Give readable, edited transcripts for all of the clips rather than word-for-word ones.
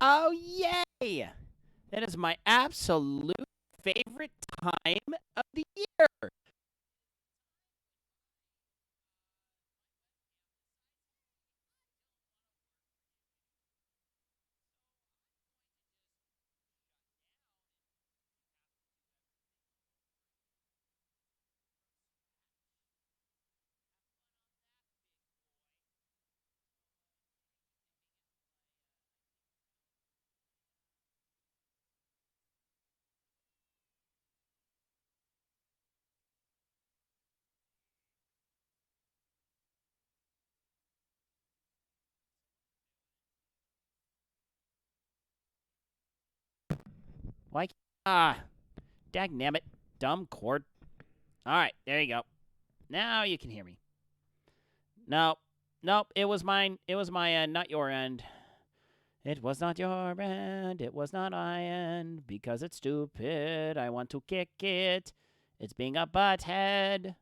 Oh, yay! That is my absolute favorite time of the year. Like, ah, dagnabbit, dumb cord. All right, there you go. Now you can hear me. No, nope, it was mine. It was my end, not your end. It was not your end. It was not my end. Because it's stupid. I want to kick it. It's being a butthead.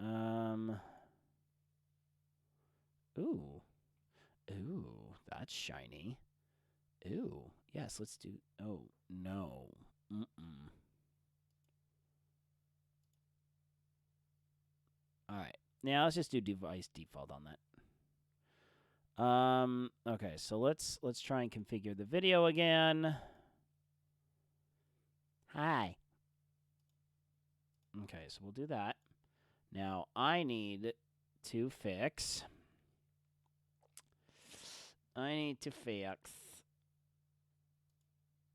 Um. Ooh. Ooh. That's shiny. Ooh. Yes, let's do. Oh, no. Mm-mm. All right. Now let's just do device default on that. Okay, so let's try and configure the video again. Hi. Okay, so we'll do that. Now I need to fix. I need to fix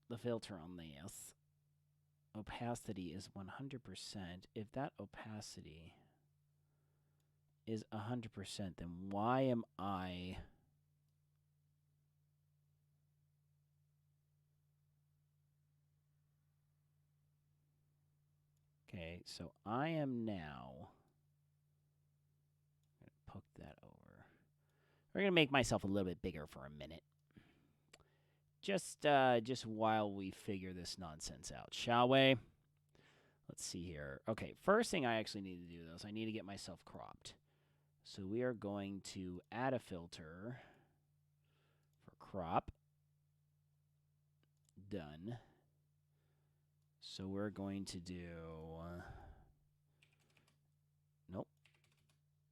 the filter on this. Opacity is 100%. If that opacity is 100%, then why am I... Okay, so I am now... I'm going to poke that over. We're going to make myself a little bit bigger for a minute. Just while we figure this nonsense out, shall we? Let's see here. Okay, first thing I actually need to do, though, is I need to get myself cropped. So we are going to add a filter for crop. Done. So we're going to do... nope.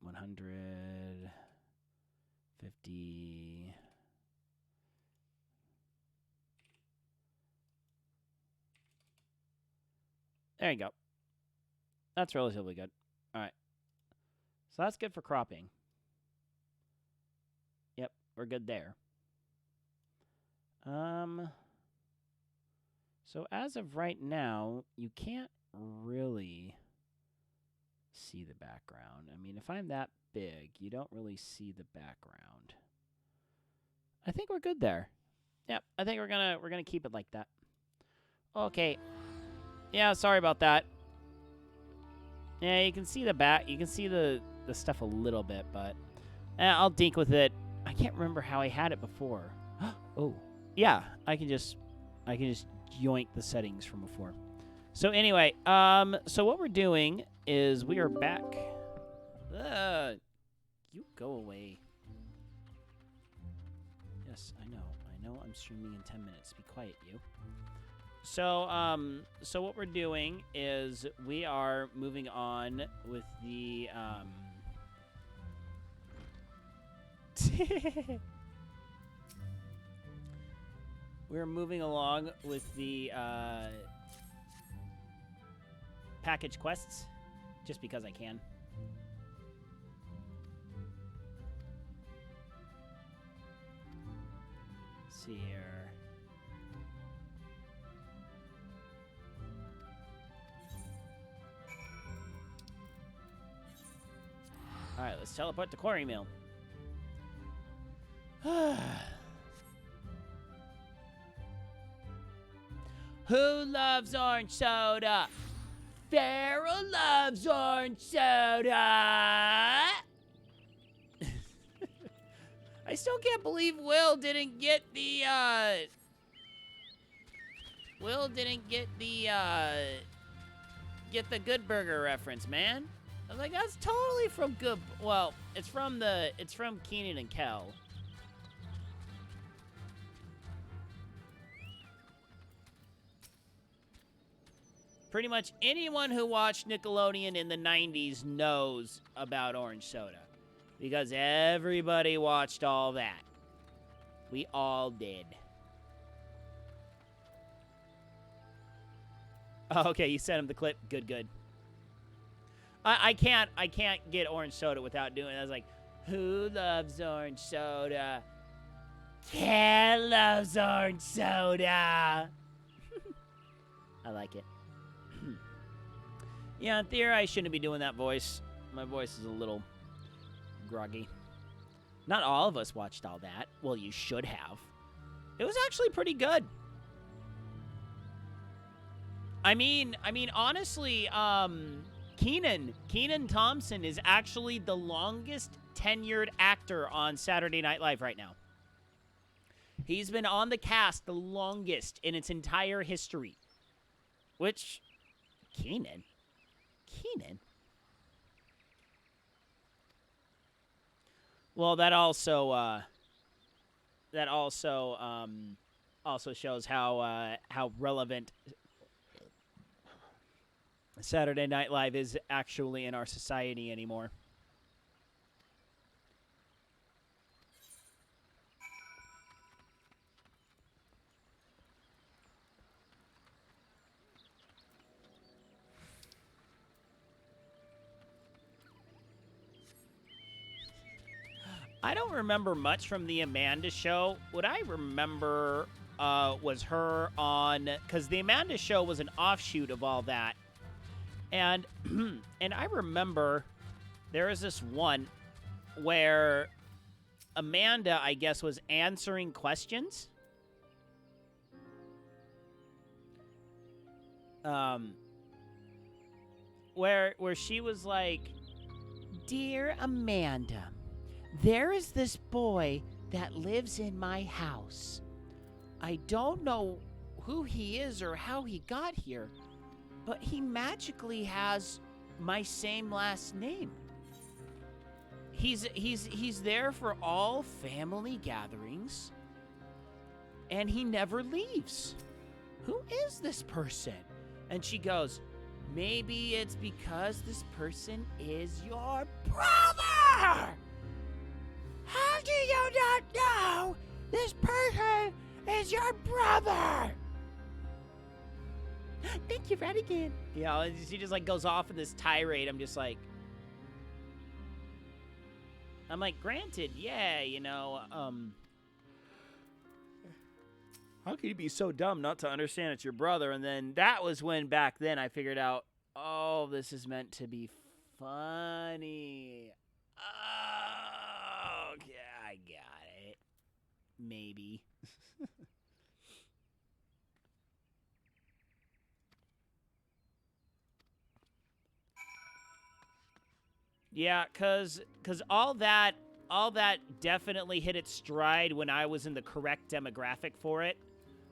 150... There you go. That's relatively good. All right. So that's good for cropping. Yep, we're good there. So as of right now, you can't really see the background. I mean, if I'm that big, you don't really see the background. I think we're good there. Yep, I think we're gonna keep it like that. Okay. Yeah, sorry about that. Yeah, you can see the back. You can see the stuff a little bit, but I'll dink with it. I can't remember how I had it before. Oh, yeah. I can just yoink the settings from before. So anyway, so what we're doing is we are back. Uh, you go away. Yes, I know. I know. I'm streaming in 10 minutes. Be quiet, you. So what we're doing is we are moving on with the we're moving along with the package quests, just because I can. Let's see here. All right, let's teleport to Quarry Mill. Who loves orange soda? Farrell loves orange soda. I still can't believe Will didn't get the get the Good Burger reference, man. I was like, that's totally from Good. Well, it's from Keenan and Kel. Pretty much anyone who watched Nickelodeon in the 90s knows about orange soda. Because everybody watched all that. We all did. Oh, okay, you sent him the clip. Good, good. I can't get orange soda without doing it. I was like, who loves orange soda? Cat loves orange soda. I like it. Yeah, in theory, I shouldn't be doing that voice. My voice is a little groggy. Not all of us watched all that. Well, you should have. It was actually pretty good. I mean, honestly, Kenan Thompson is actually the longest tenured actor on Saturday Night Live right now. He's been on the cast the longest in its entire history. Which, Kenan? Well, that also shows how relevant Saturday Night Live is actually in our society anymore. I don't remember much from the Amanda Show. What I remember was her on, because the Amanda Show was an offshoot of all that. And and I remember there was this one where Amanda, I guess, was answering questions. Where she was like, "Dear Amanda, there is this boy that lives in my house. I don't know who he is or how he got here, but he magically has my same last name. He's there for all family gatherings, and he never leaves. Who is this person?" And she goes, "Maybe it's because this person is your brother! How do you not know this person is your brother?" Thank you, Radigan. You know, she just like goes off in this tirade. I'm like, granted, yeah, you know, how can you be so dumb not to understand it's your brother? And then that was when back then I figured out, oh, this is meant to be funny. Oh, yeah, I got it. Maybe. Yeah, cause all that definitely hit its stride when I was in the correct demographic for it.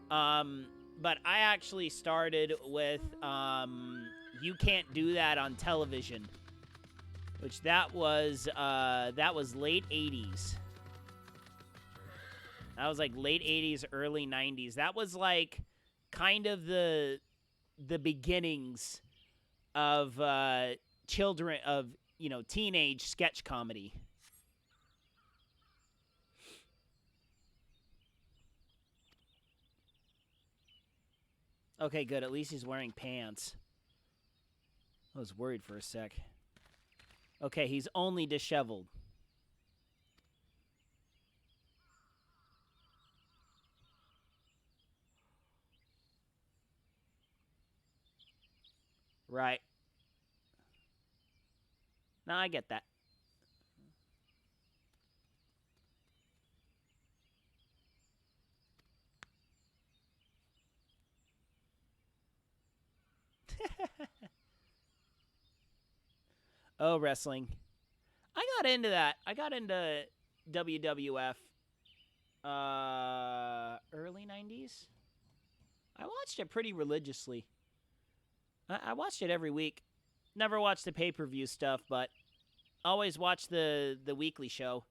But I actually started with You Can't Do That on Television, which that was late 80s. That was like late 80s, early 90s. That was like kind of the beginnings of children of, you know, teenage sketch comedy. Okay, good. At least he's wearing pants. I was worried for a sec. Okay, he's only disheveled. Right. No, I get that. Oh, wrestling. I got into that. I got into WWF early 90s. I watched it pretty religiously. I watched it every week. Never watched the pay-per-view stuff, but always watched the weekly show.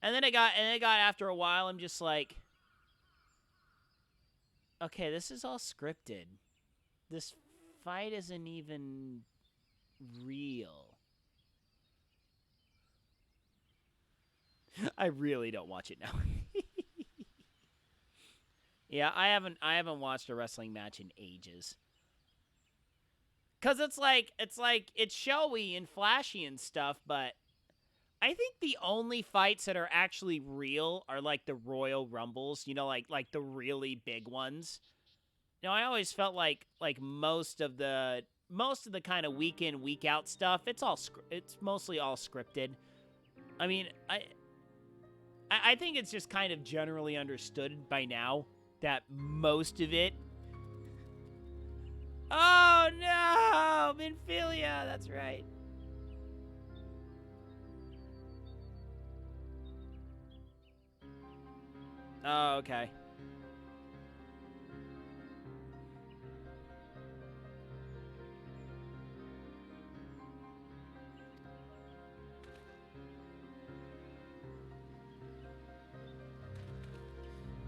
And then it got after a while, I'm just like, okay, this is all scripted. This fight isn't even real. I really don't watch it now. Yeah, I haven't watched a wrestling match in ages. Cause it's it's showy and flashy and stuff, but I think the only fights that are actually real are like the Royal Rumbles, you know, like the really big ones. You know, I always felt like most of the kind of week in week out stuff, it's mostly all scripted. I mean, I think it's just kind of generally understood by now that most of it. Oh no, Minfilia, that's right. Oh, okay.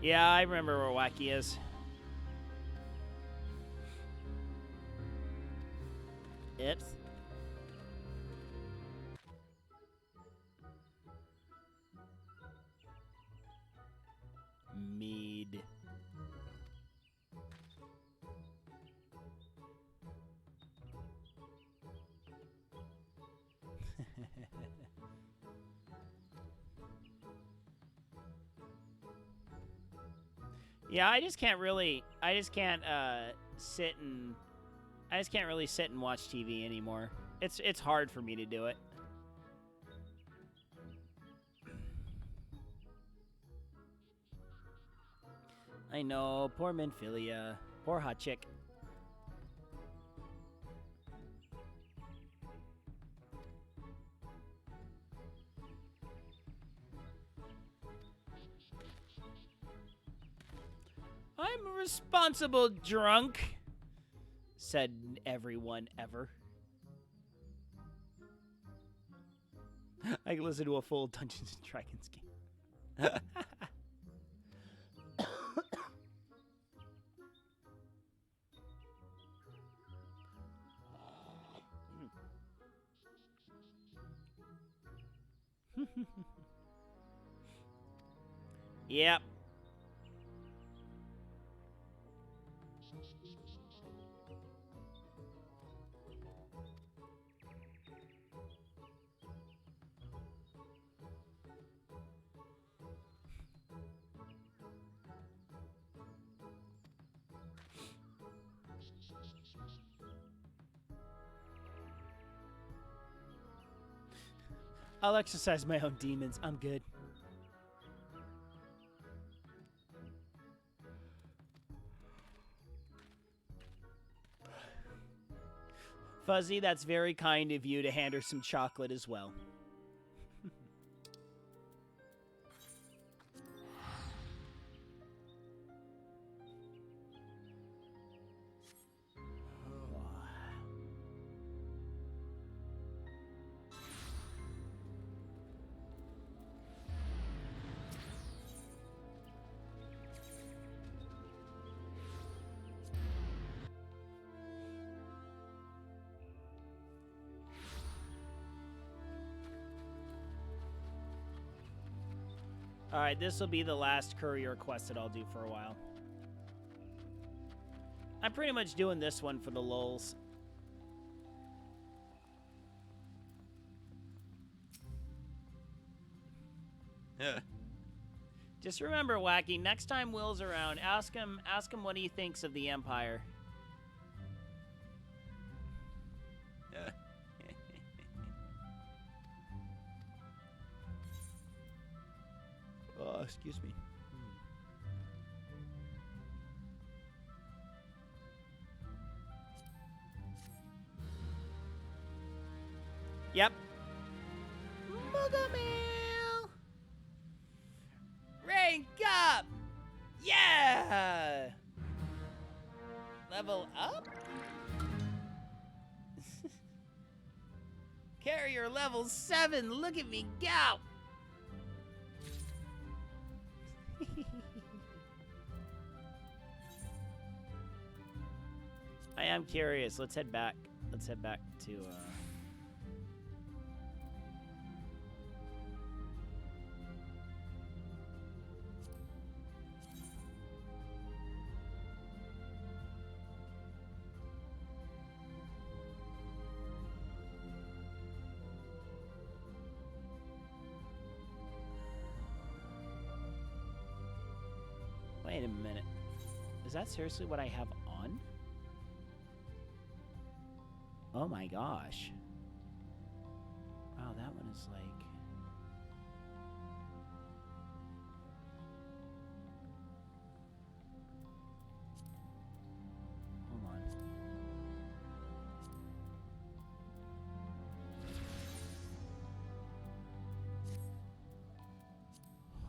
Yeah, I remember where Wacky is. Oops. Mead. Yeah, I just can't really. Sit and. I just can't really sit and watch TV anymore. It's hard for me to do it. I know, poor Minfilia, poor hot chick. I'm a responsible drunk, said everyone ever. I can listen to a full Dungeons and Dragons game. Yep. I'll exercise my own demons. I'm good. Fuzzy, that's very kind of you to hand her some chocolate as well. Alright, this will be the last courier quest that I'll do for a while. I'm pretty much doing this one for the lulz. Just remember, Wacky, next time Will's around, ask him what he thinks of the Empire. Oh, excuse me. Yep. Moogamil! Rank up! Yeah! Level up? Carrier level 7, look at me go! I am I'm curious. Let's head back. Let's head back to. Wait a minute. Is that seriously what I have on? Oh my gosh. Wow, that one is like... Hold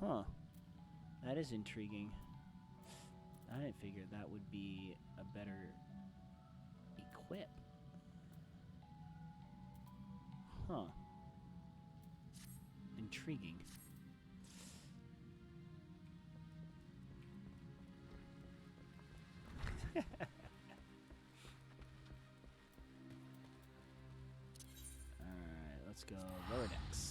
on. Huh. That is intriguing. I didn't figure that would be a better equip. Huh. Intriguing. Alright, let's go lower decks.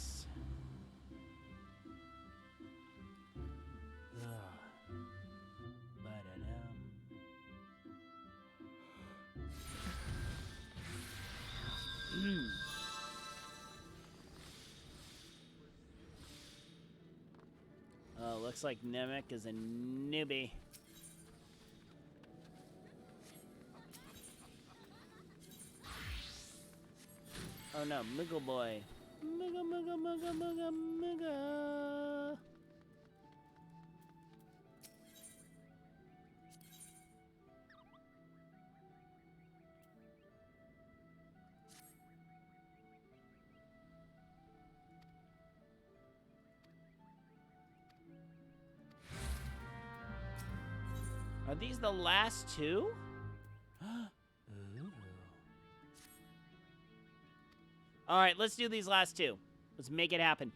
Looks like Nemec is a newbie. Oh no, Muggle boy. Mugga, mugga, mugga, mugga, mugga. Are these the last two? All right, let's do these last two. Let's make it happen.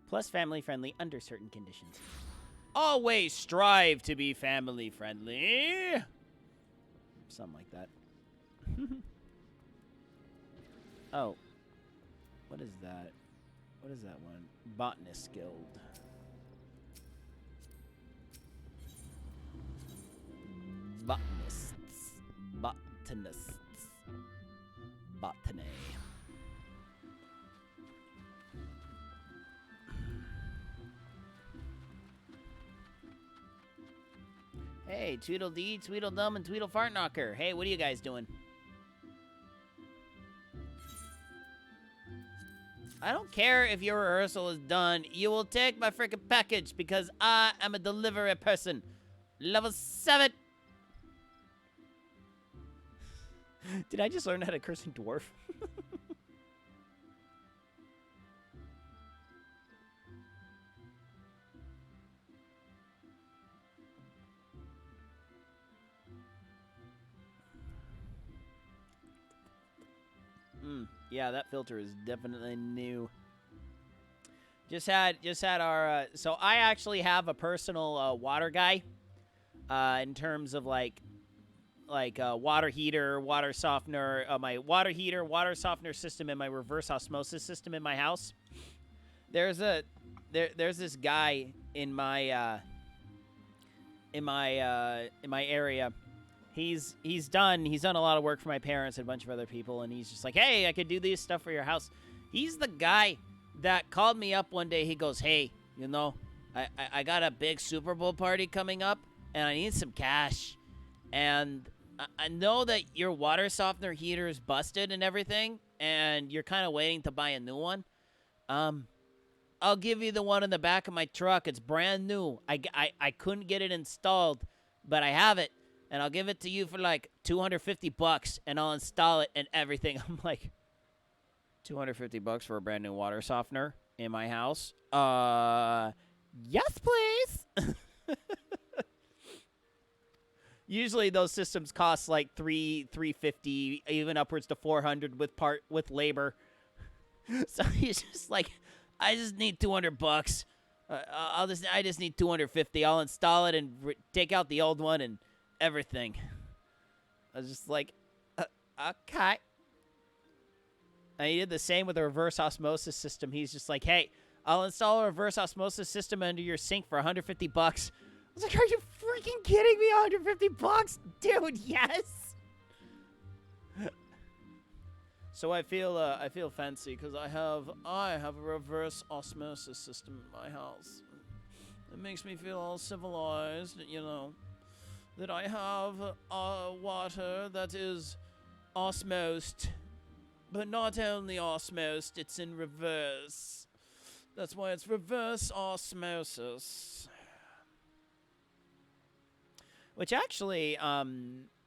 Plus family friendly under certain conditions. Always strive to be family friendly. Something like that. Oh. What is that? What is that one? Botanist Guild. Botanists. Botanists. Botany. Hey, Tweedledee, Tweedledum, and Tweedlefartknocker. Hey, what are you guys doing? I don't care if your rehearsal is done. You will take my freaking package because I am a delivery person. Level 7. Did I just learn how to curse in dwarf? Yeah, that filter is definitely new. Just had our so I actually have a personal water guy in terms of like water heater, water softener, my water heater, water softener system, and my reverse osmosis system in my house. There's this guy in my area. He's done a lot of work for my parents and a bunch of other people, and he's just like, hey, I could do this stuff for your house. He's the guy that called me up one day. He goes, hey, you know, I got a big Super Bowl party coming up, and I need some cash. And I know that your water softener heater is busted and everything, and you're kind of waiting to buy a new one. I'll give you the one in the back of my truck. It's brand new. I couldn't get it installed, but I have it. And I'll give it to you for like $250, and I'll install it and everything. I'm like, $250 for a brand new water softener in my house? Yes, please. Usually those systems cost like $350, even upwards to $400 with labor. So he's just like, I just need $200. I just need $250. I'll install it and take out the old one and everything. I was just like, okay. And he did the same with the reverse osmosis system. He's just like, hey, I'll install a reverse osmosis system under your sink for $150. I was like, are you freaking kidding me? $150? Dude, yes. So I feel fancy because I have a reverse osmosis system in my house. It makes me feel all civilized, you know, that I have water that is osmosed, but not only osmosed, it's in reverse. That's why it's reverse osmosis. Which actually,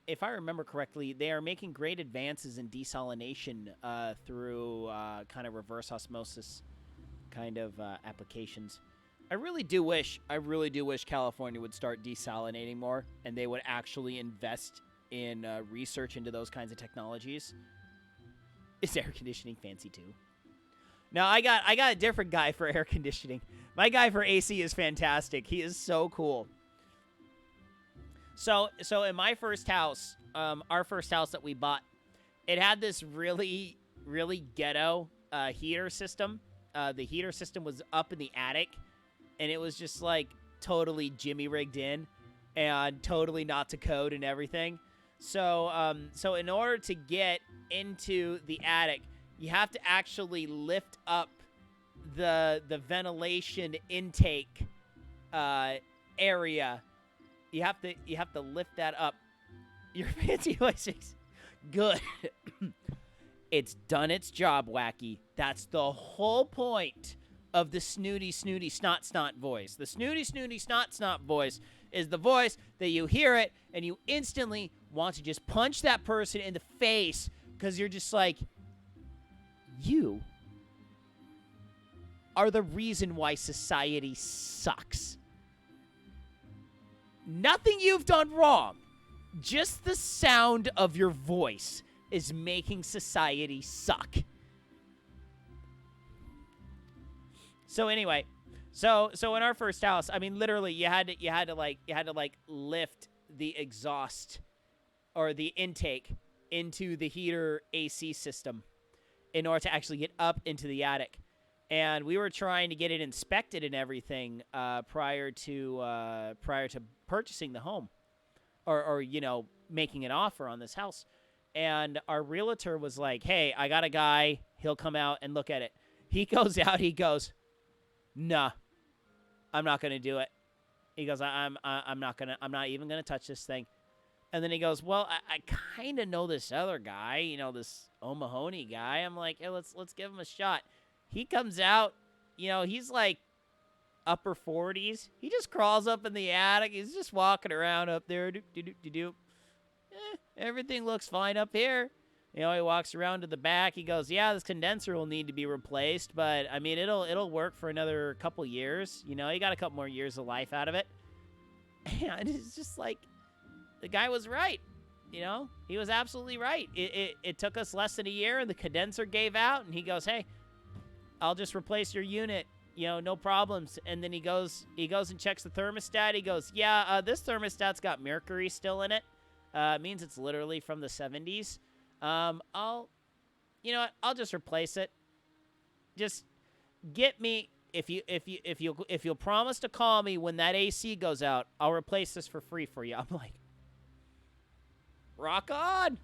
if I remember correctly, they are making great advances in desalination through kind of reverse osmosis kind of applications. I really do wish California would start desalinating more, and they would actually invest in research into those kinds of technologies. Is air conditioning fancy too? No, I got a different guy for air conditioning. My guy for AC is fantastic. He is so cool. So in my first house, our first house that we bought, it had this really, really ghetto heater system. The heater system was up in the attic, and it was just like totally Jimmy rigged in and totally not to code and everything. So in order to get into the attic, you have to actually lift up the ventilation intake area. You have to lift that up. Your fancy voice is good. It's done its job, Wacky. That's the whole point of the snooty, snot voice. The snooty, snot voice is the voice that you hear it and you instantly want to just punch that person in the face because you're just like, you are the reason why society sucks. Nothing you've done wrong. Just the sound of your voice is making society suck. So anyway, so in our first house, I mean, literally, you had to lift the exhaust or the intake into the heater AC system in order to actually get up into the attic. And we were trying to get it inspected and everything prior to purchasing the home, or you know, making an offer on this house. And our realtor was like, "Hey, I got a guy. He'll come out and look at it." He goes out. He goes, "Nah, I'm not gonna do it." He goes, I'm not even gonna touch this thing." And then he goes, "Well, I kind of know this other guy, you know, this O'Mahony guy." I'm like, "Hey, let's give him a shot." He comes out, you know, he's like upper 40s. He just crawls up in the attic. He's just walking around up there. Everything looks fine up here. You know, he walks around to the back. He goes, "Yeah, this condenser will need to be replaced, but I mean, it'll work for another couple years. You know, you got a couple more years of life out of it." And it's just like, the guy was right. You know, he was absolutely right. It took us less than a year, and the condenser gave out, and he goes, "Hey, I'll just replace your unit, you know, no problems." And then he goes and checks the thermostat. He goes, "Yeah, this thermostat's got mercury still in it. It means it's literally from the 70s. I'll just replace it. Just get me, if you'll promise to call me when that AC goes out, I'll replace this for free for you." I'm like, rock on.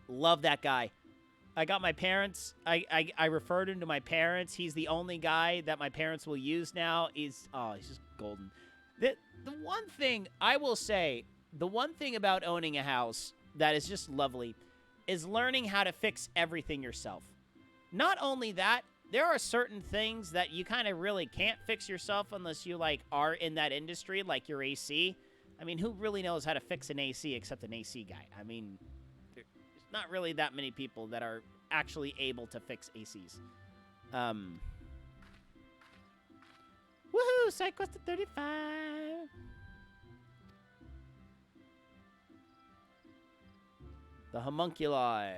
Love that guy. I got my parents. I referred him to my parents. He's the only guy that my parents will use now. He's just golden. The one thing I will say, the one thing about owning a house that is just lovely is learning how to fix everything yourself. Not only that, there are certain things that you kind of really can't fix yourself unless you like are in that industry, like your AC. I mean, who really knows how to fix an AC except an AC guy? I mean, there's not really that many people that are actually able to fix ACs. Woohoo! Woo! Side quest to 35. The Homunculi.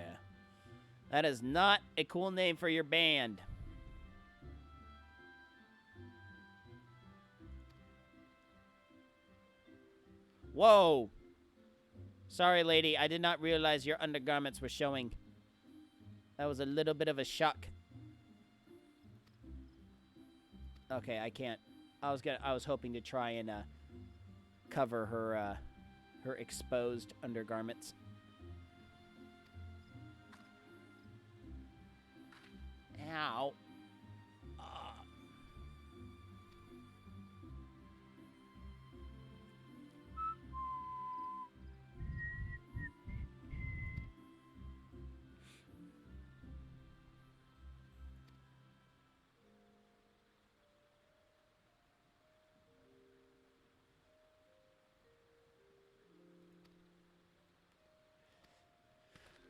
That is not a cool name for your band. Whoa. Sorry, lady. I did not realize your undergarments were showing. That was a little bit of a shock. Okay, I can't. I was hoping to try and cover her exposed undergarments. Ow.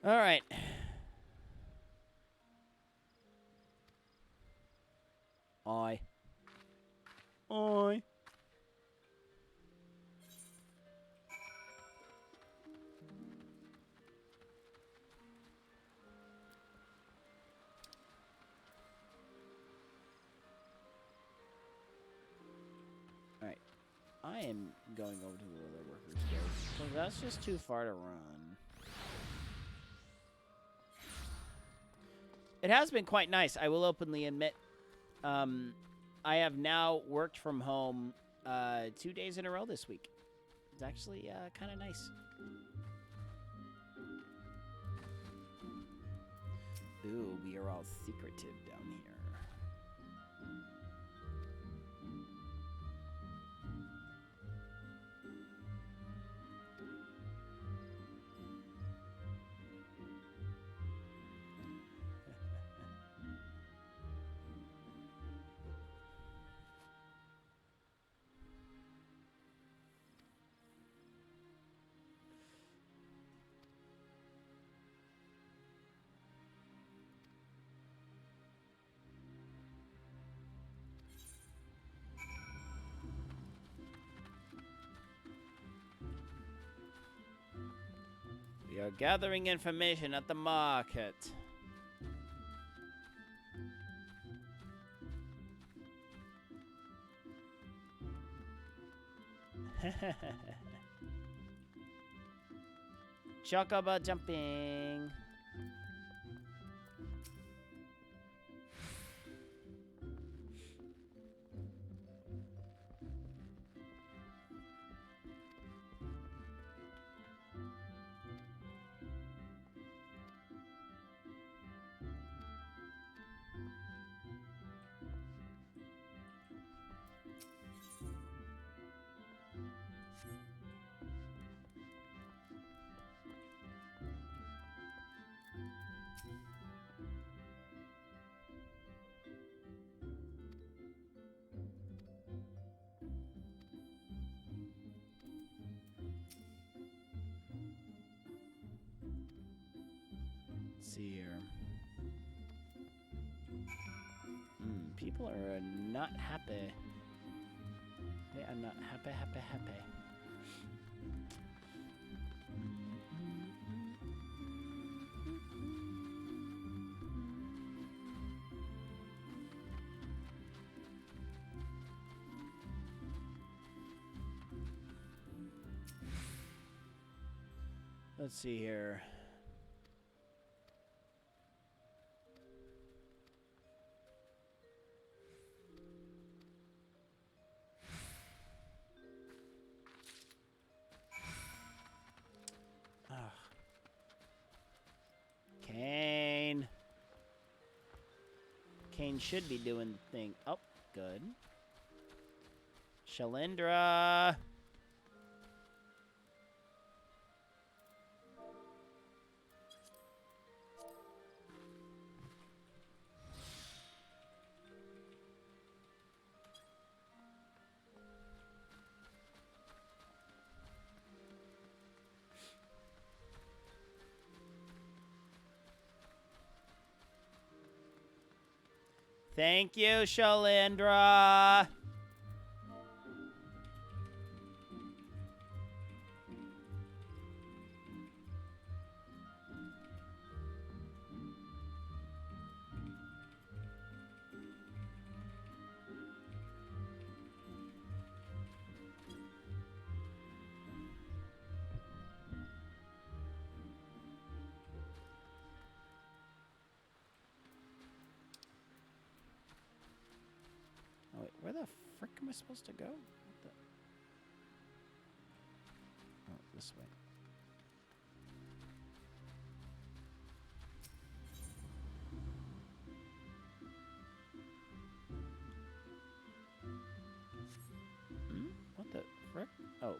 All right. Oi. Oi. All right. I am going over to the other workers' guild. So that's just too far to run. It has been quite nice, I will openly admit. I have now worked from home 2 days in a row this week. It's actually kind of nice. Ooh, we are all secretive down here. We are gathering information at the market. Chocobo jumping. See here. People are not happy. They are not happy. Let's see here. Kane. Kane should be doing the thing. Oh, good. Shalindra. Thank you, Shalindra. frick am I supposed to go? What the? Oh, this way. What the frick? Oh,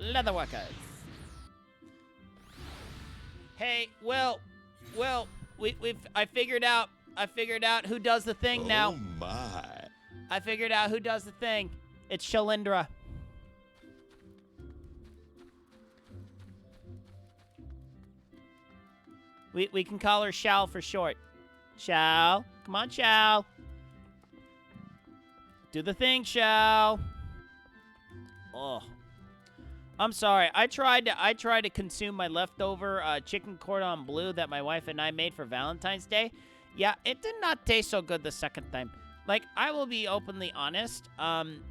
leatherworkers. Hey, Will, I figured out who does the thing now. Oh my. I figured out who does the thing. It's Shalindra. We can call her Shal for short. Shal. Come on, Shal. Do the thing, Shal. Oh. I'm sorry. I tried to consume my leftover chicken cordon bleu that my wife and I made for Valentine's Day. Yeah, it did not taste so good the second time. Like, I will be openly honest.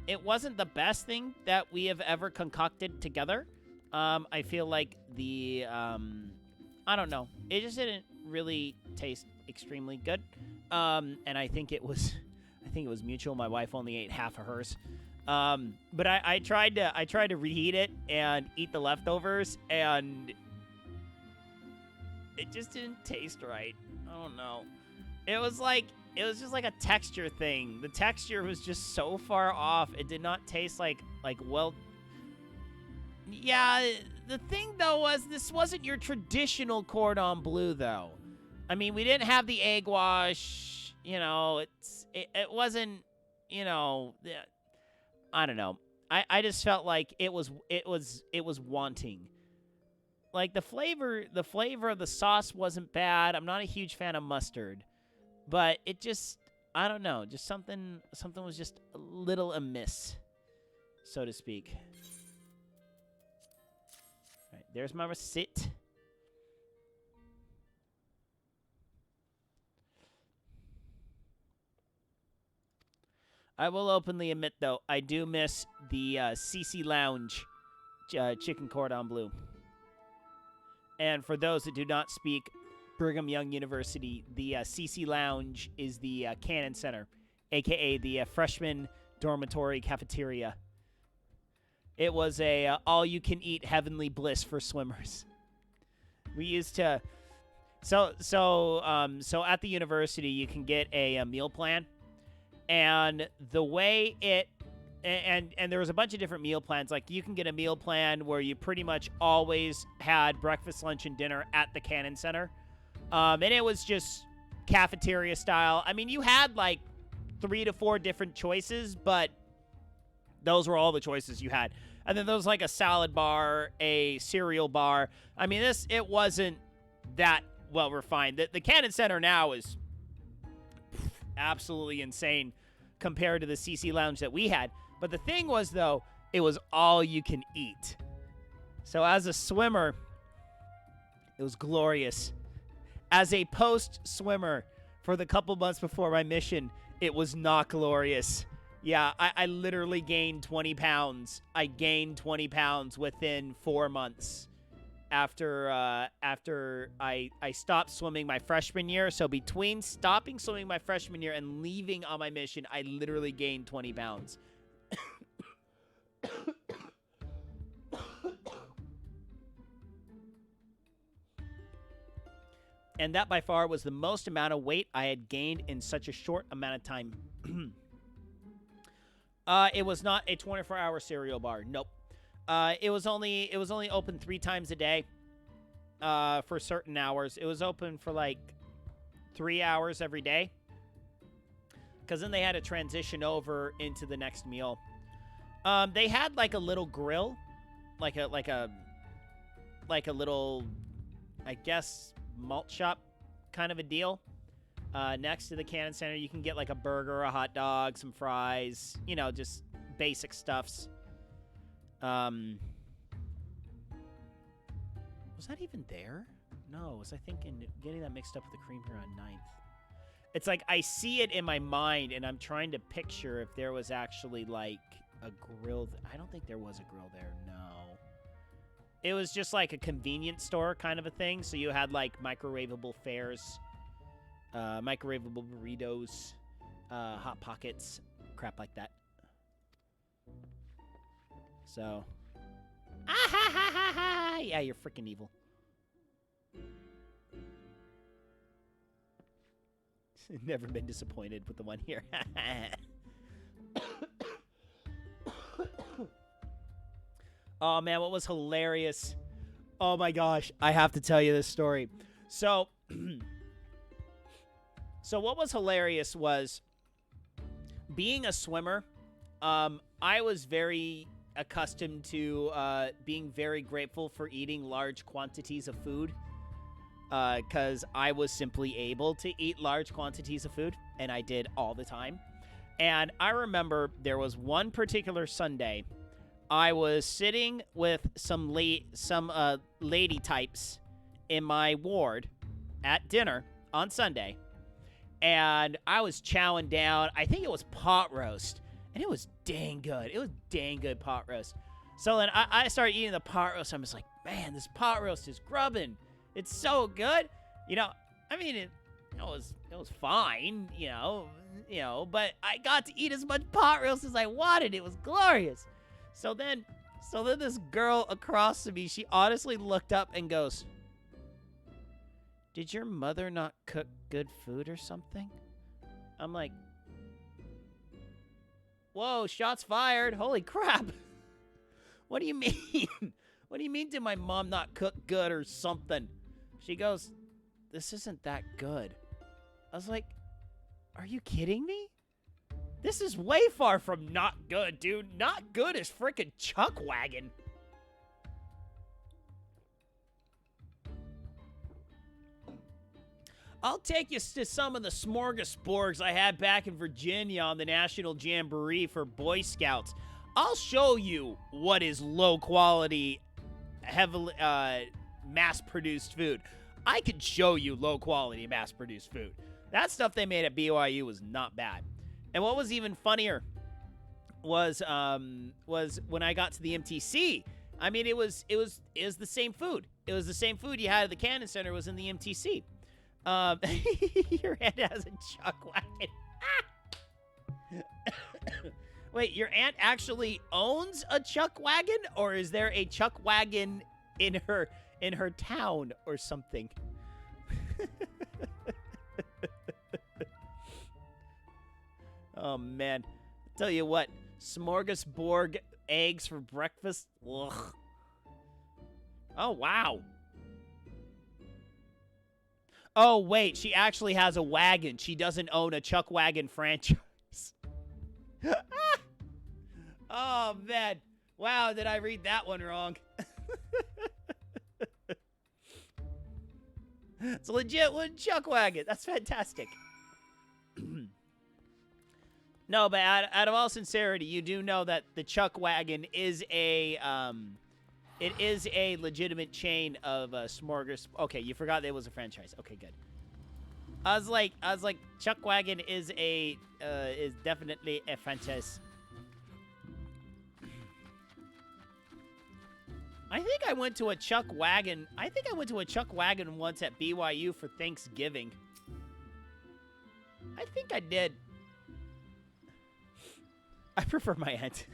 It wasn't the best thing that we have ever concocted together. I feel like the I don't know. It just didn't really taste extremely good. And I think it was mutual. My wife only ate half of hers. But I tried to reheat it and eat the leftovers, and it just didn't taste right. I don't know. It was just like a texture thing. The texture was just so far off. It did not taste like well. Yeah, the thing though was this wasn't your traditional cordon bleu though. I mean, we didn't have the egg wash. You know, it wasn't. You know. I don't know. I just felt like it was wanting. Like the flavor of the sauce wasn't bad. I'm not a huge fan of mustard, but it just, I don't know, just something was just a little amiss, so to speak. All right, there's my receipt. I will openly admit, though, I do miss the CC Lounge chicken cordon bleu. And for those that do not speak Brigham Young University, the CC Lounge is the Cannon Center, a.k.a. the freshman dormitory cafeteria. It was a all-you-can-eat heavenly bliss for swimmers. We used to... So at the university, you can get a meal plan. And the way it, and there was a bunch of different meal plans. Like, you can get a meal plan where you pretty much always had breakfast, lunch, and dinner at the Cannon Center. And it was just cafeteria style. I mean, you had like 3 to 4 different choices, but those were all the choices you had. And then there was like a salad bar, a cereal bar. I mean, it wasn't that well refined. The Cannon Center now is absolutely insane compared to the CC Lounge that we had. But the thing was, though, it was all you can eat. So as a swimmer, it was glorious. As a post-swimmer, for the couple months before my mission, it was not glorious. Yeah, I literally gained 20 pounds. I gained 20 pounds within 4 months. After I stopped swimming my freshman year. So between stopping swimming my freshman year and leaving on my mission, I literally gained 20 pounds. And that by far was the most amount of weight I had gained in such a short amount of time. It was not a 24-hour cereal bar. Nope. It was only open 3 times a day, for certain hours. It was open for like 3 hours every day, because then they had to transition over into the next meal. They had like a little grill, like a little, I guess, malt shop kind of a deal. Next to the Cannon Center, you can get like a burger, a hot dog, some fries, you know, just basic stuffs. Was that even there? No, was I thinking getting that mixed up with the cream here on 9th? It's like I see it in my mind, and I'm trying to picture if there was actually like a grill. I don't think there was a grill there. No, it was just like a convenience store kind of a thing. So you had like microwavable fares. microwavable burritos, Hot Pockets, crap like that. So, yeah, you're freaking evil. Never been disappointed with the one here. Oh, man, what was hilarious? Oh, my gosh. I have to tell you this story. So, what was hilarious was being a swimmer, I was very accustomed to being very grateful for eating large quantities of food because I was simply able to eat large quantities of food, and I did all the time. And I remember there was one particular Sunday I was sitting with some lady types in my ward at dinner on Sunday, and I was chowing down. I think it was pot roast, and it was dang good. It was dang good pot roast. So then I started eating the pot roast. I'm just like, man, this pot roast is grubbing. It's so good. You know, I mean, it was fine, you know, but I got to eat as much pot roast as I wanted. It was glorious. So then this girl across from me, she honestly looked up and goes, "Did your mother not cook good food or something?" I'm like, whoa, shots fired. Holy crap. What do you mean? What do you mean did my mom not cook good or something? She goes, "This isn't that good." I was like, are you kidding me? This is way far from not good, dude. Not good is frickin' Chuck Wagon. I'll take you to some of the smorgasbords I had back in Virginia on the National Jamboree for Boy Scouts. I'll show you what is low-quality, heavily mass-produced food. I could show you low-quality, mass-produced food. That stuff they made at BYU was not bad. And what was even funnier was when I got to the MTC. I mean, it was the same food. It was the same food you had at the Cannon Center was in the MTC. Your aunt has a Chuck Wagon. Wait, your aunt actually owns a Chuck Wagon, or is there a Chuck Wagon in her town or something? Oh, man. Tell you what, smorgasbord eggs for breakfast? Ugh. Oh, wow. Oh, wait, she actually has a wagon. She doesn't own a Chuck Wagon franchise. Oh, man. Wow, did I read that one wrong? It's a legit wooden Chuck Wagon. That's fantastic. No, but out of all sincerity, you do know that the Chuck Wagon is a legitimate chain of smorgas. Okay, you forgot it was a franchise. Okay, good. I was like, Chuck Wagon is definitely a franchise. I think I went to a Chuck Wagon. I think I went to a Chuck Wagon once at BYU for Thanksgiving. I think I did. I prefer my aunt.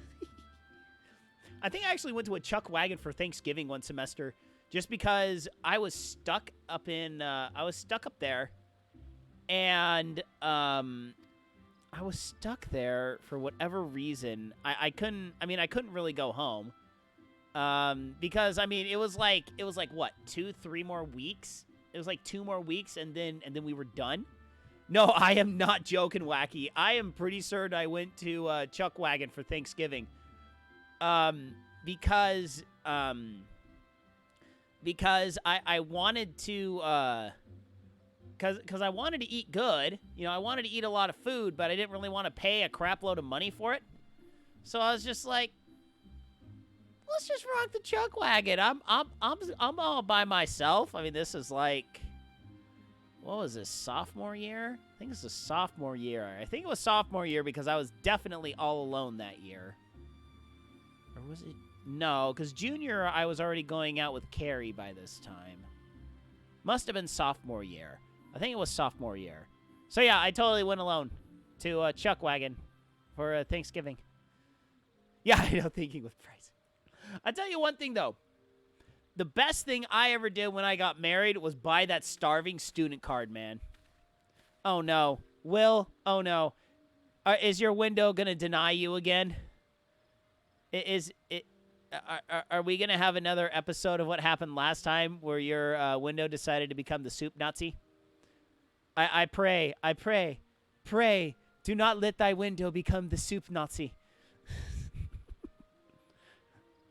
I think I actually went to a Chuck Wagon for Thanksgiving one semester just because I was stuck up there. And I was stuck there for whatever reason. I couldn't really go home. Because I mean, it was like what, 2-3 more weeks? It was like 2 more weeks and then we were done. No, I am not joking, Wacky. I am pretty certain I went to Chuck Wagon for Thanksgiving. Because I wanted to, because I wanted to eat good. You know, I wanted to eat a lot of food, but I didn't really want to pay a crap load of money for it. So I was just like, let's just rock the Chuck Wagon. I'm all by myself. I mean, this is like, what was this, sophomore year? I think it's a sophomore year. I think it was sophomore year because I was definitely all alone that year. Or was it? No, because junior, I was already going out with Carrie by this time. Must have been sophomore year. I think it was sophomore year. So yeah, I totally went alone to Chuckwagon for Thanksgiving. Yeah, I know, thinking with price. I'll tell you one thing, though. The best thing I ever did when I got married was buy that starving student card, man. Oh, no. Will, oh, no. Is your window going to deny you again? Are we going to have another episode of what happened last time where your window decided to become the soup Nazi? I pray, do not let thy window become the soup Nazi.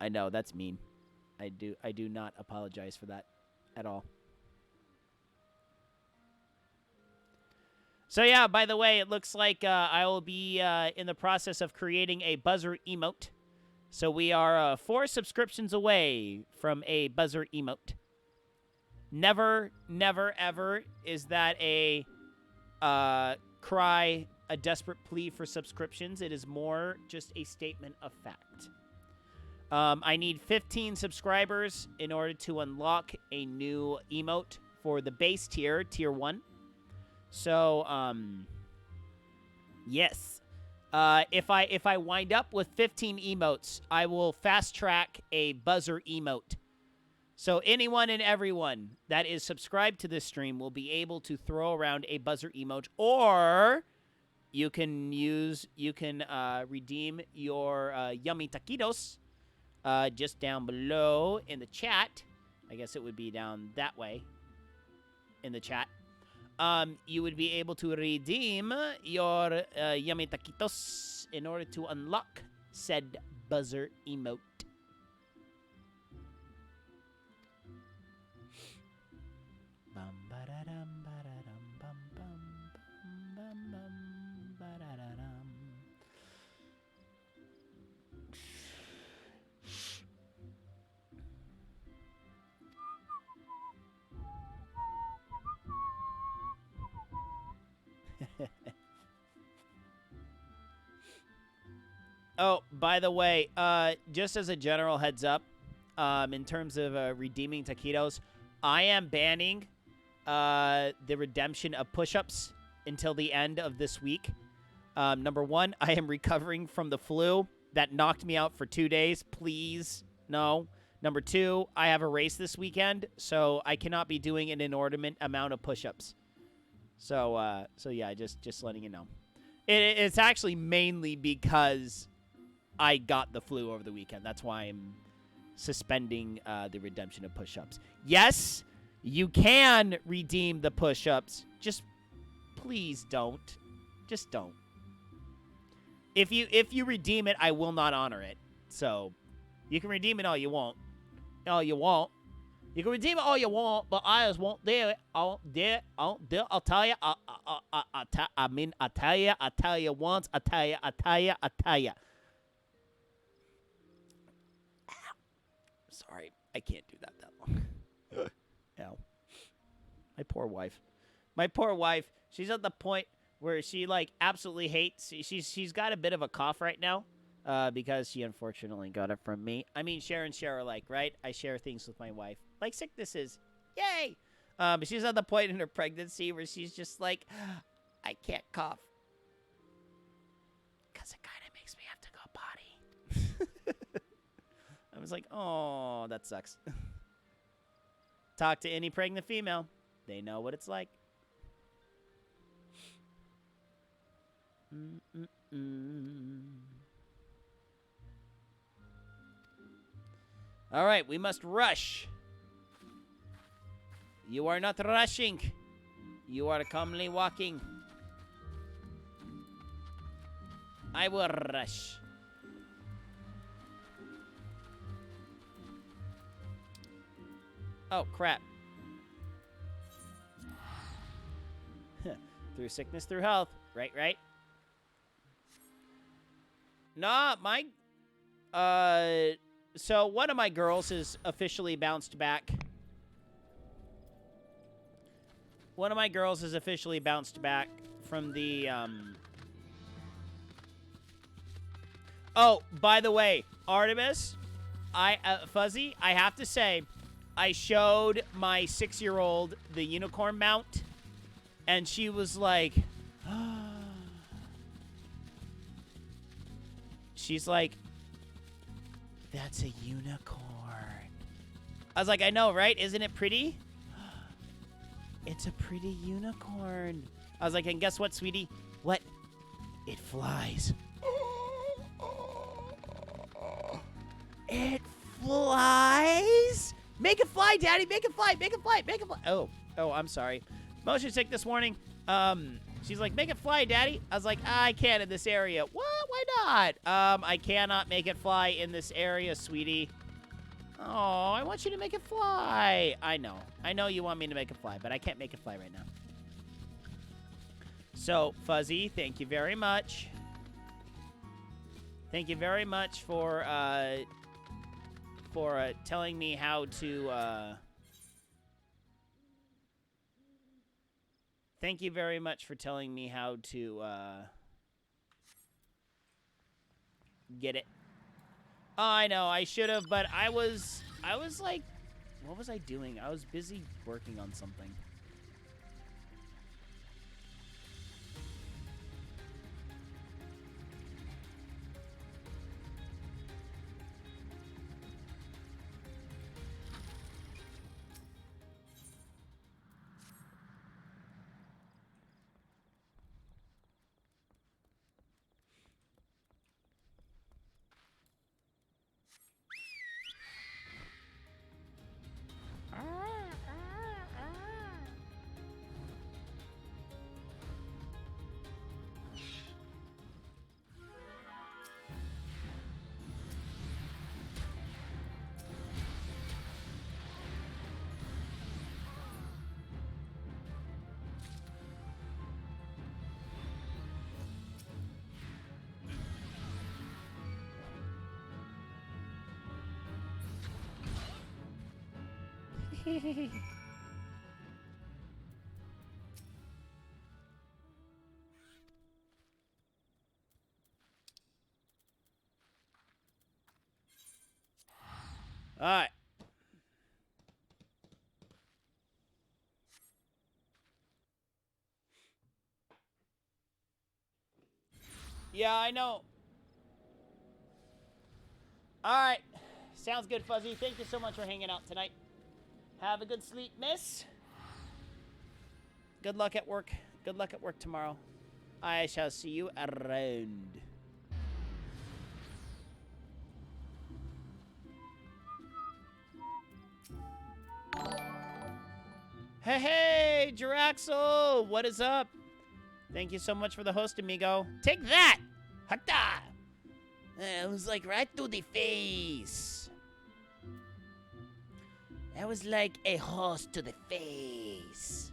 I know, that's mean. I do not apologize for that at all. So yeah, by the way, it looks like I will be in the process of creating a buzzer emote. So we are 4 subscriptions away from a buzzer emote. Never, never, ever is that a cry, a desperate plea for subscriptions. It is more just a statement of fact. I need 15 subscribers in order to unlock a new emote for the base tier, tier 1. So, yes. If I wind up with 15 emotes, I will fast track a buzzer emote. So anyone and everyone that is subscribed to this stream will be able to throw around a buzzer emote, or you can redeem your yummy taquitos just down below in the chat. I guess it would be down that way in the chat. You would be able to redeem your yummy taquitos in order to unlock said buzzer emote. Oh, by the way, just as a general heads up, in terms of redeeming taquitos, I am banning the redemption of push-ups until the end of this week. Number 1, I am recovering from the flu that knocked me out for 2 days. Please, no. Number 2, I have a race this weekend, so I cannot be doing an inordinate amount of push-ups. So yeah, just letting you know. It's actually mainly because I got the flu over the weekend. That's why I'm suspending the redemption of push-ups. Yes, you can redeem the push-ups. Just please don't. Just don't. If you redeem it, I will not honor it. So you can redeem it all you want. All you want. You can redeem it all you want, but I just won't do it. I won't do it. I won't do it. I'll tell you. I tell you. I tell you once. I tell you. I tell you. I tell you. Sorry, I can't do that long. Ow. My poor wife. My poor wife. She's at the point where she like absolutely hates. She's got a bit of a cough right now. Because she unfortunately got it from me. I mean, share and share alike, right? I share things with my wife. Like sicknesses. Yay! But she's at the point in her pregnancy where she's just like, I can't cough. Because it kind of makes me have to go potty. I was like, oh, that sucks. Talk to any pregnant female. They know what it's like. All right, we must rush. You are not rushing. You are calmly walking. I will rush. Oh, crap. Through sickness, through health. Right. Nah, my... So one of my girls has officially bounced back. One of my girls has officially bounced back from the, Oh, by the way, Artemis, Fuzzy, I have to say, I showed my 6-year-old the unicorn mount And she was like, she's like, that's a unicorn. I was like, I know, right? Isn't it pretty? It's a pretty unicorn. I was like, and guess what, sweetie? What? It flies. It flies? Make it fly, Daddy. Make it fly. Make it fly. Make it fly. Oh, I'm sorry. Motion sick this morning. She's like, make it fly, Daddy. I was like, I can't in this area. What? Why not? I cannot make it fly in this area, sweetie. Oh, I want you to make it fly. I know you want me to make it fly, but I can't make it fly right now. So, Fuzzy, thank you very much. Thank you very much for telling me how to, thank you very much for telling me how to, get it. Oh, I know, I should have, but I was like, what was I doing? I was busy working on something. All right. Yeah, I know. All right. Sounds good, Fuzzy. Thank you so much for hanging out tonight. Have a good sleep, miss. Good luck at work. Good luck at work tomorrow. I shall see you around. Hey, Jiraxel! What is up? Thank you so much for the host, amigo. Take that! Hata! It was like right to the face. That was like a host to the face.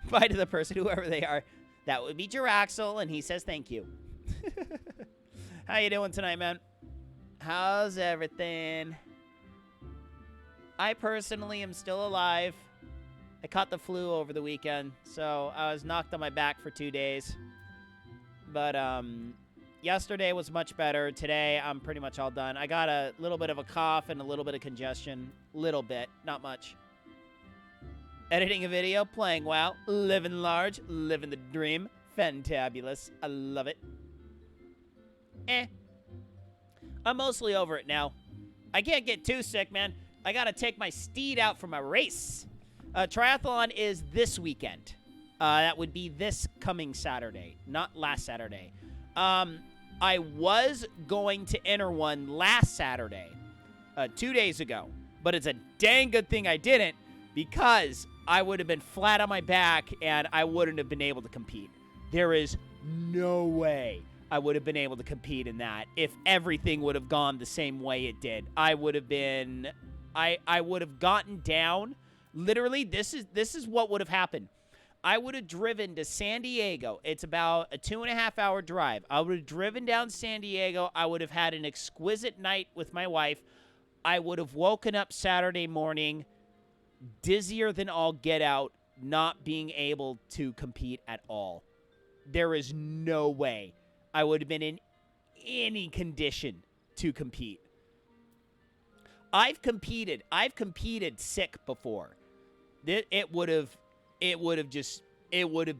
Bye to the person, whoever they are. That would be Jiraxel, and he says thank you. How you doing tonight, man? How's everything? I personally am still alive. I caught the flu over the weekend, so I was knocked on my back for 2 days. But yesterday was much better. Today, I'm pretty much all done. I got a little bit of a cough and a little bit of congestion. Little bit, not much. Editing a video, playing WoW, living large, living the dream. Fantabulous. I love it. I'm mostly over it now. I can't get too sick, man. I gotta take my steed out for my race. Triathlon is this weekend. That would be this coming Saturday, not last Saturday. I was going to enter one last Saturday, 2 days ago, but it's a dang good thing I didn't, because I would have been flat on my back and I wouldn't have been able to compete. There is no way I would have been able to compete in that if everything would have gone the same way it did. I would have been, I would have gotten down. Literally, this is what would have happened. I would have driven to San Diego. It's about a 2.5-hour drive. I would have driven down San Diego. I would have had an exquisite night with my wife. I would have woken up Saturday morning dizzier than all get out, not being able to compete at all. There is no way I would have been in any condition to compete. I've competed sick before. It would have, it would have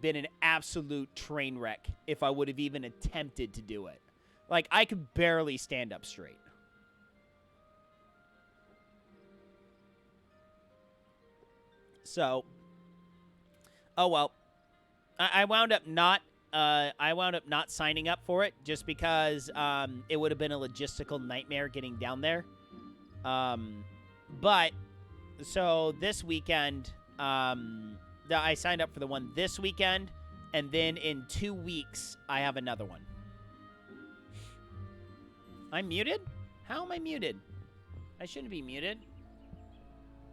been an absolute train wreck if I would have even attempted to do it. Like, I could barely stand up straight. So, oh well. I wound up not signing up for it just because it would have been a logistical nightmare getting down there. But so this weekend, I signed up for the one this weekend, and then in 2 weeks I have another one. I'm muted? How am I muted? I shouldn't be muted.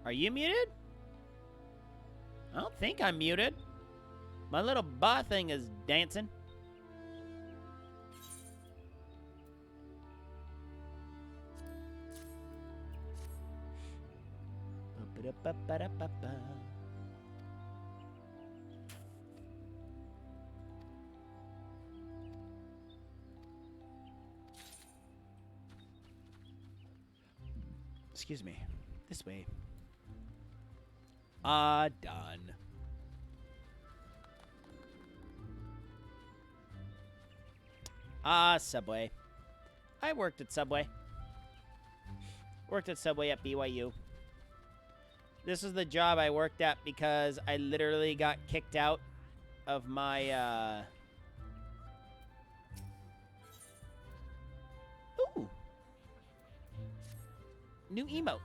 Are you muted? I don't think I'm muted. My little bar thing is dancing. Excuse me. This way. Done. Subway. I worked at Subway. Worked at Subway at BYU. This is the job I worked at because I literally got kicked out of my, Ooh. New emote.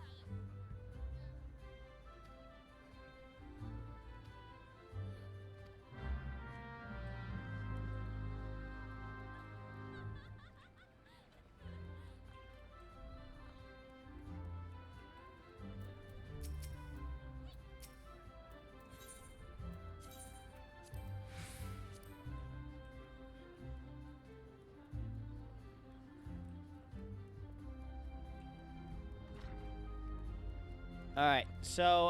All right, so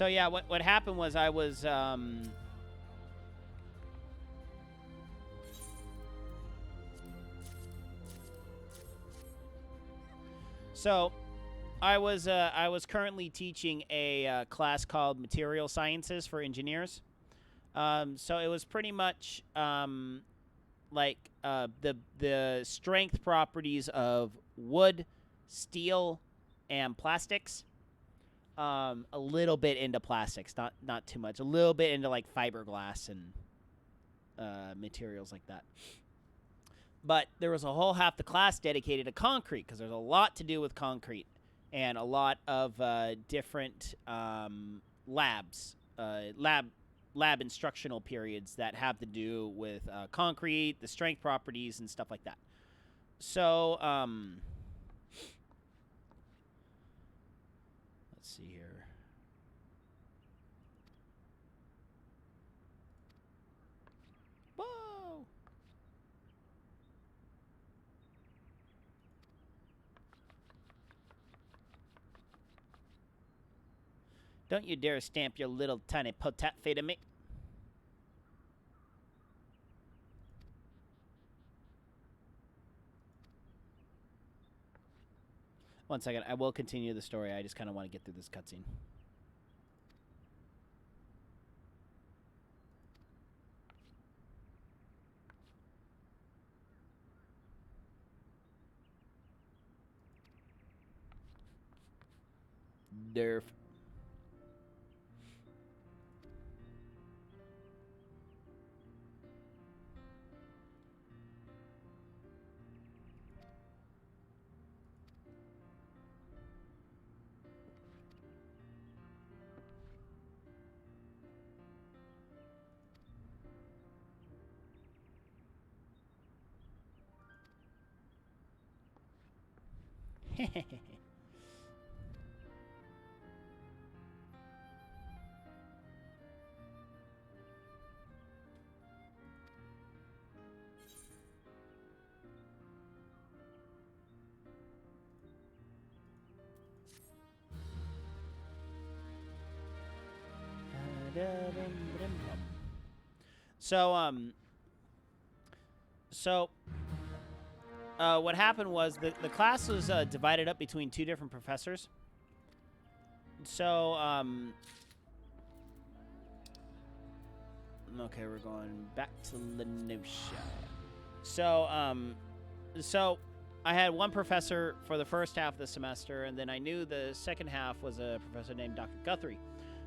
yeah, what happened was I was I was currently teaching a class called Material Sciences for Engineers. So it was pretty much like the strength properties of wood, steel, and plastics. A little bit into plastics, not too much. A little bit into like fiberglass and materials like that. But there was a whole half the class dedicated to concrete because there's a lot to do with concrete and a lot of different labs, lab instructional periods that have to do with concrete, the strength properties, and stuff like that. So, let's see here. Whoa! Don't you dare stamp your little tiny potat fate at me. One second. I will continue the story. I just kind of want to get through this cutscene. Derf. What happened was the class was divided up between two different professors. So, Okay, we're going back to Lenosha. So I had one professor for the first half of the semester, and then I knew the second half was a professor named Dr. Guthrie.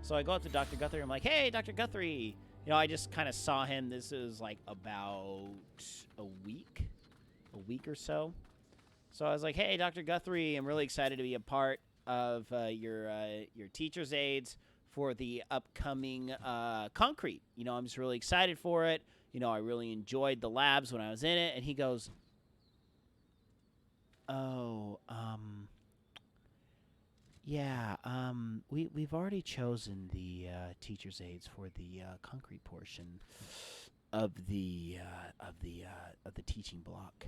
So I go up to Dr. Guthrie. I'm like, hey, Dr. Guthrie. You know, I just kind of saw him. This is like about a week or so. So I was like, hey, Dr. Guthrie, I'm really excited to be a part of your teacher's aides for the upcoming concrete. You know, I'm just really excited for it. You know, I really enjoyed the labs when I was in it. And he goes, oh, yeah, we've already chosen the teacher's aides for the concrete portion of the teaching block.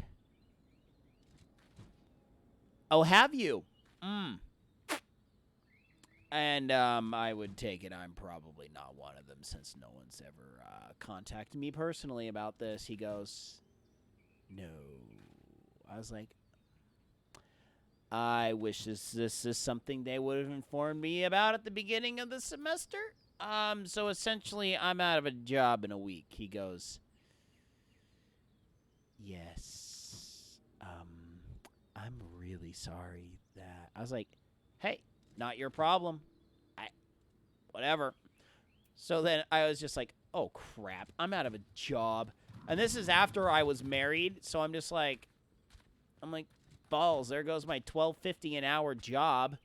Oh, have you? And I would take it I'm probably not one of them since no one's ever contacted me personally about this. He goes, no. I was like, I wish this is something they would have informed me about at the beginning of the semester. So essentially, I'm out of a job in a week. He goes, yes. I'm really sorry that. I was like, hey, not your problem. Whatever. So then I was just like, oh crap, I'm out of a job. And this is after I was married, so I'm like, balls, there goes my $12.50 an hour job.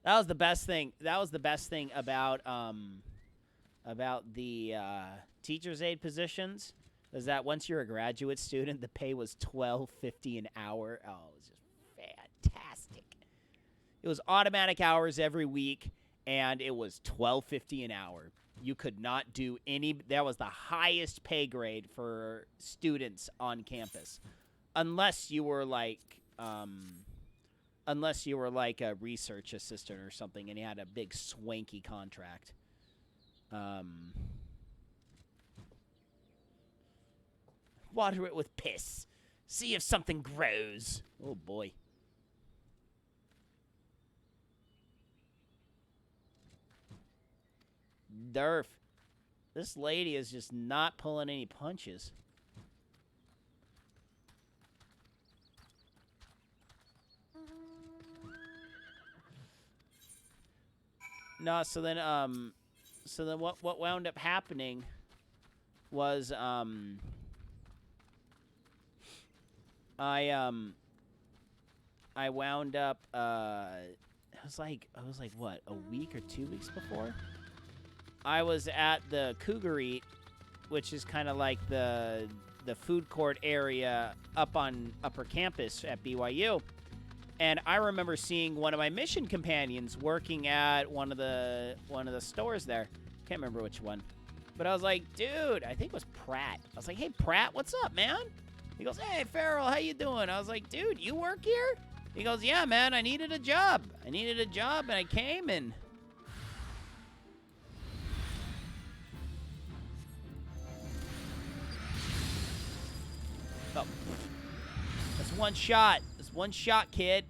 That was the best thing. That was the best thing about the teacher's aide positions, is that once you're a graduate student, the pay was $12.50 an hour. Oh, it was just fantastic. It was automatic hours every week, and it was $12.50 an hour. You could not do any. That was the highest pay grade for students on campus, unless you were like a research assistant or something, and you had a big swanky contract. Water it with piss. See if something grows. Oh boy. Durf. This lady is just not pulling any punches. No, so then what wound up happening was I wound up it was like what, a week or 2 weeks before I was at the Cougar Eat, which is kind of like the food court area up on upper campus at BYU. And I remember seeing one of my mission companions working at one of the stores there. Can't remember which one. But I was like, dude, I think it was Pratt. I was like, hey, Pratt, what's up, man? He goes, hey, Farrell, how you doing? I was like, dude, you work here? He goes, yeah, man, I needed a job. And I came and... Oh. That's one shot. That's one shot, kid.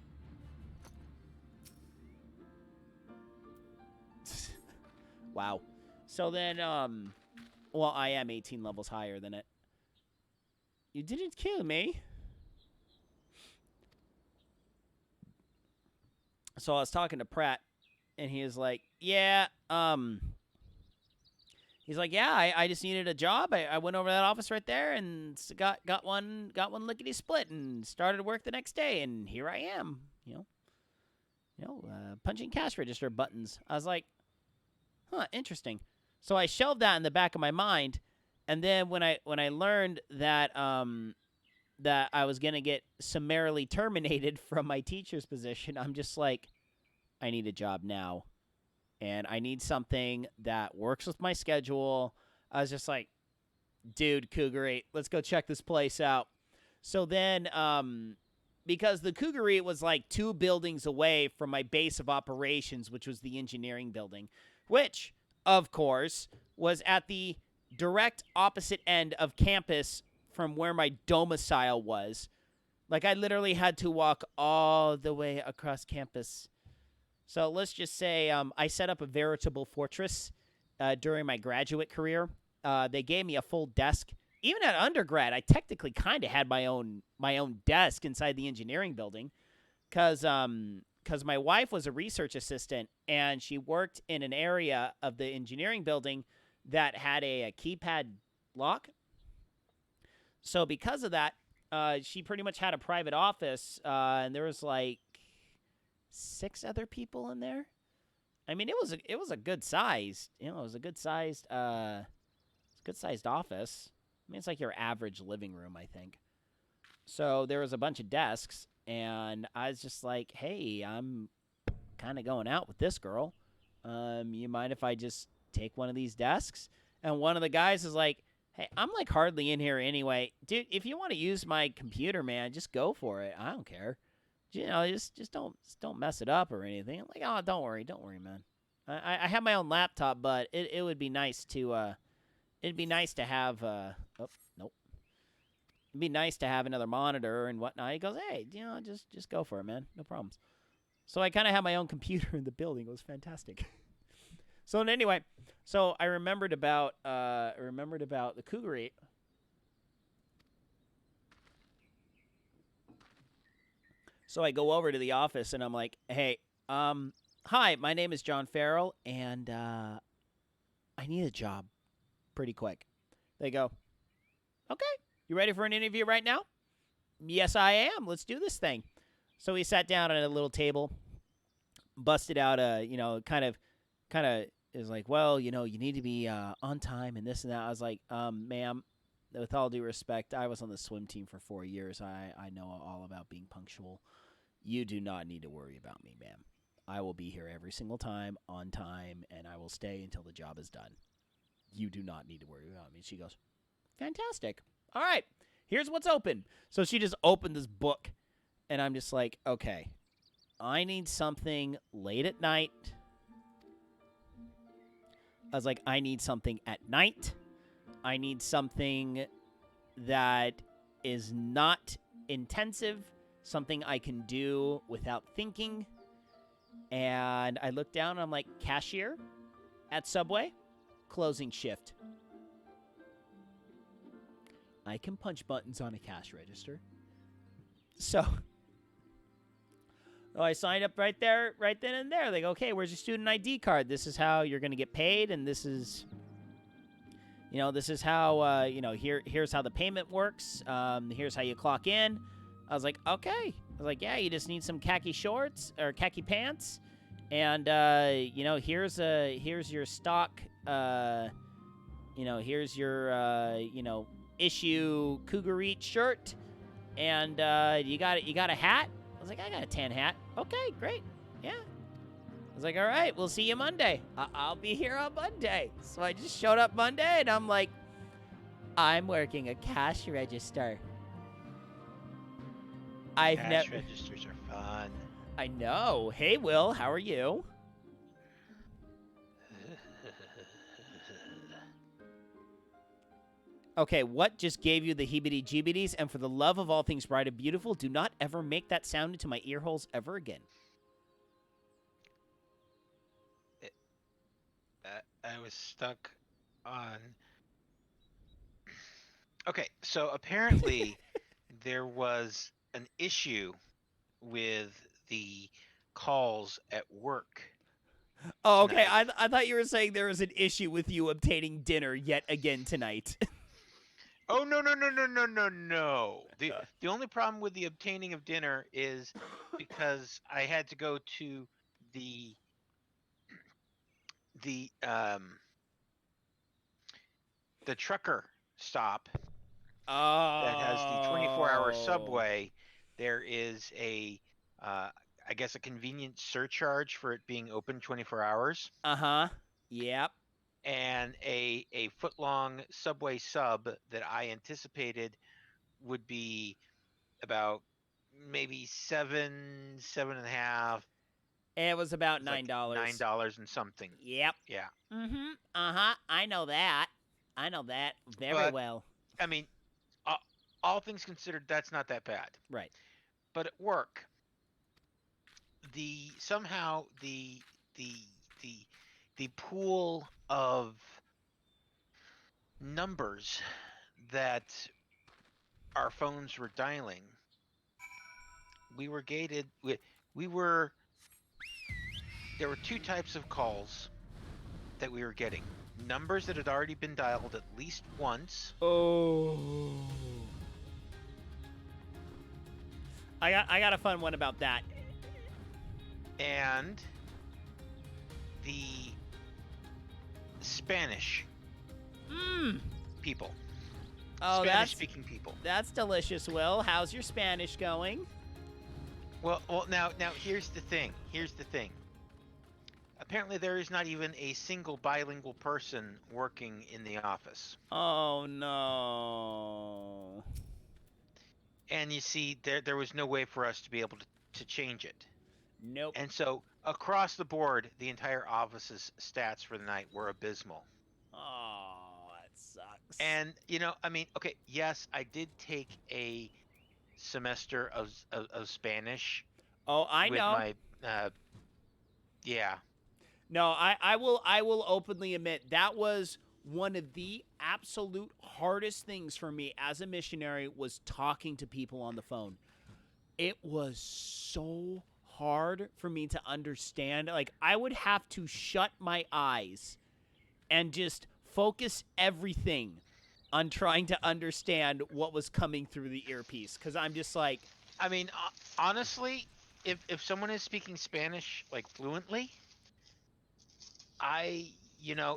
Wow. So then, well, I am 18 levels higher than it. You didn't kill me. So I was talking to Pratt, and he was like, yeah, he's like, yeah, I just needed a job. I went over to that office right there and got one lickety split and started work the next day, and here I am, punching cash register buttons. I was like, huh, interesting. So I shelved that in the back of my mind, and then when I learned that that I was gonna get summarily terminated from my teacher's position, I'm just like, I need a job now. And I need something that works with my schedule. I was just like, dude, Cougar 8, let's go check this place out. So then, because the Cougar 8 was like 2 buildings away from my base of operations, which was the engineering building, which, of course, was at the direct opposite end of campus from where my domicile was. Like, I literally had to walk all the way across campus. So let's just say I set up a veritable fortress during my graduate career. They gave me a full desk. Even at undergrad, I technically kind of had my own desk inside the engineering building, because my wife was a research assistant and she worked in an area of the engineering building that had a keypad lock. So because of that, she pretty much had a private office, and there was like 6 other people in there. I mean, it was a good size. It was a good sized office. I mean, it's like your average living room, I think. So there was a bunch of desks, and I was just like, "Hey, I'm kind of going out with this girl. You mind if I just take one of these desks?" And one of the guys is like, "Hey, I'm like hardly in here anyway, dude. If you want to use my computer, man, just go for it. I don't care. Just don't mess it up or anything." I'm like, "Oh, don't worry, man. I have my own laptop, but it would be nice to it'd be nice to have oh nope." It'd be nice to have another monitor and whatnot. He goes, "Hey, just go for it, man. No problems." So I kind of had my own computer in the building. It was fantastic. So anyway, so I remembered about the Cougar 8. So I go over to the office and I'm like, "Hey, hi, my name is John Farrell, and I need a job pretty quick." They go, "Okay, you ready for an interview right now?" "Yes, I am. Let's do this thing." So we sat down at a little table, busted out kind of is like, "Well, you need to be on time and this and that." I was like, "Ma'am, with all due respect, I was on the swim team for 4 years. I know all about being punctual. You do not need to worry about me, ma'am. I will be here every single time, on time, and I will stay until the job is done. You do not need to worry about me." She goes, "Fantastic. All right, here's what's open." So she just opened this book, and I'm just like, "Okay, I need something late at night." I was like, "I need something at night. I need something that is not intensive, something I can do without thinking." And I looked down and I'm like, "Cashier at Subway, closing shift. I can punch buttons on a cash register." So I signed up right there, right then and there. They go, "Okay, where's your student ID card? This is how you're going to get paid, and this is how here's how the payment works. Here's how you clock in." I was like, "Okay." I was like, "Yeah, you just need some khaki shorts or khaki pants, and here's your stock. Here's your issue Cougar Eat shirt, and you got a hat." I was like, "I got a tan hat." "Okay, great. Yeah." I was like, "All right, we'll see you Monday. I'll be here on Monday." So I just showed up Monday, and I'm like, "I'm working a cash register. I've Cash never." registers are fun. I know. "Hey, Will, how are you?" "Okay, what just gave you the heebity-jeebities? And for the love of all things bright and beautiful, do not ever make that sound into my ear holes ever again." It- I was stuck on. Okay, so apparently there was an issue with the calls at work Oh, okay. tonight. I thought you were saying there was an issue with you obtaining dinner yet again tonight. Oh no no no no no no no. The only problem with the obtaining of dinner is because I had to go to the the um the trucker stop that has the 24-hour Oh. subway. There is uh, I guess a convenience surcharge for it being open 24 hours, Uh-huh. Yep. and a foot long subway sub that I anticipated would be about maybe seven and a half. It was about It's like nine $9. dollars and something. Yep. Yeah, Mm-hmm. Uh-huh. I know that. I know that very but well. I mean, uh, all things considered, that's not that bad. Right. But at work, the somehow the the the pool of numbers that our phones were dialing, we were gated. We were there were two types of calls that we were getting. Numbers that had already been dialed at least once. Oh. I got a fun one about that. And the Spanish Mmm. people. Oh, Spanish speaking people. that's delicious, Will. How's your Spanish going? Well, now here's the thing. Here's the thing. Apparently there is not even a single bilingual person working in the office. Oh no. And you see, there was no way for us to be able to change it. Nope. And so across the board, the entire office's stats for the night were abysmal. Oh, that sucks. And I mean, okay, yes, I did take a semester of Spanish Oh, I with know. my yeah. No, I will openly admit that was one of the absolute hardest things for me as a missionary was talking to people on the phone. It was so hard for me to understand. Like I would have to shut my eyes and just focus everything on trying to understand what was coming through the earpiece cuz I'm just like, I mean, honestly, if someone is speaking Spanish like fluently,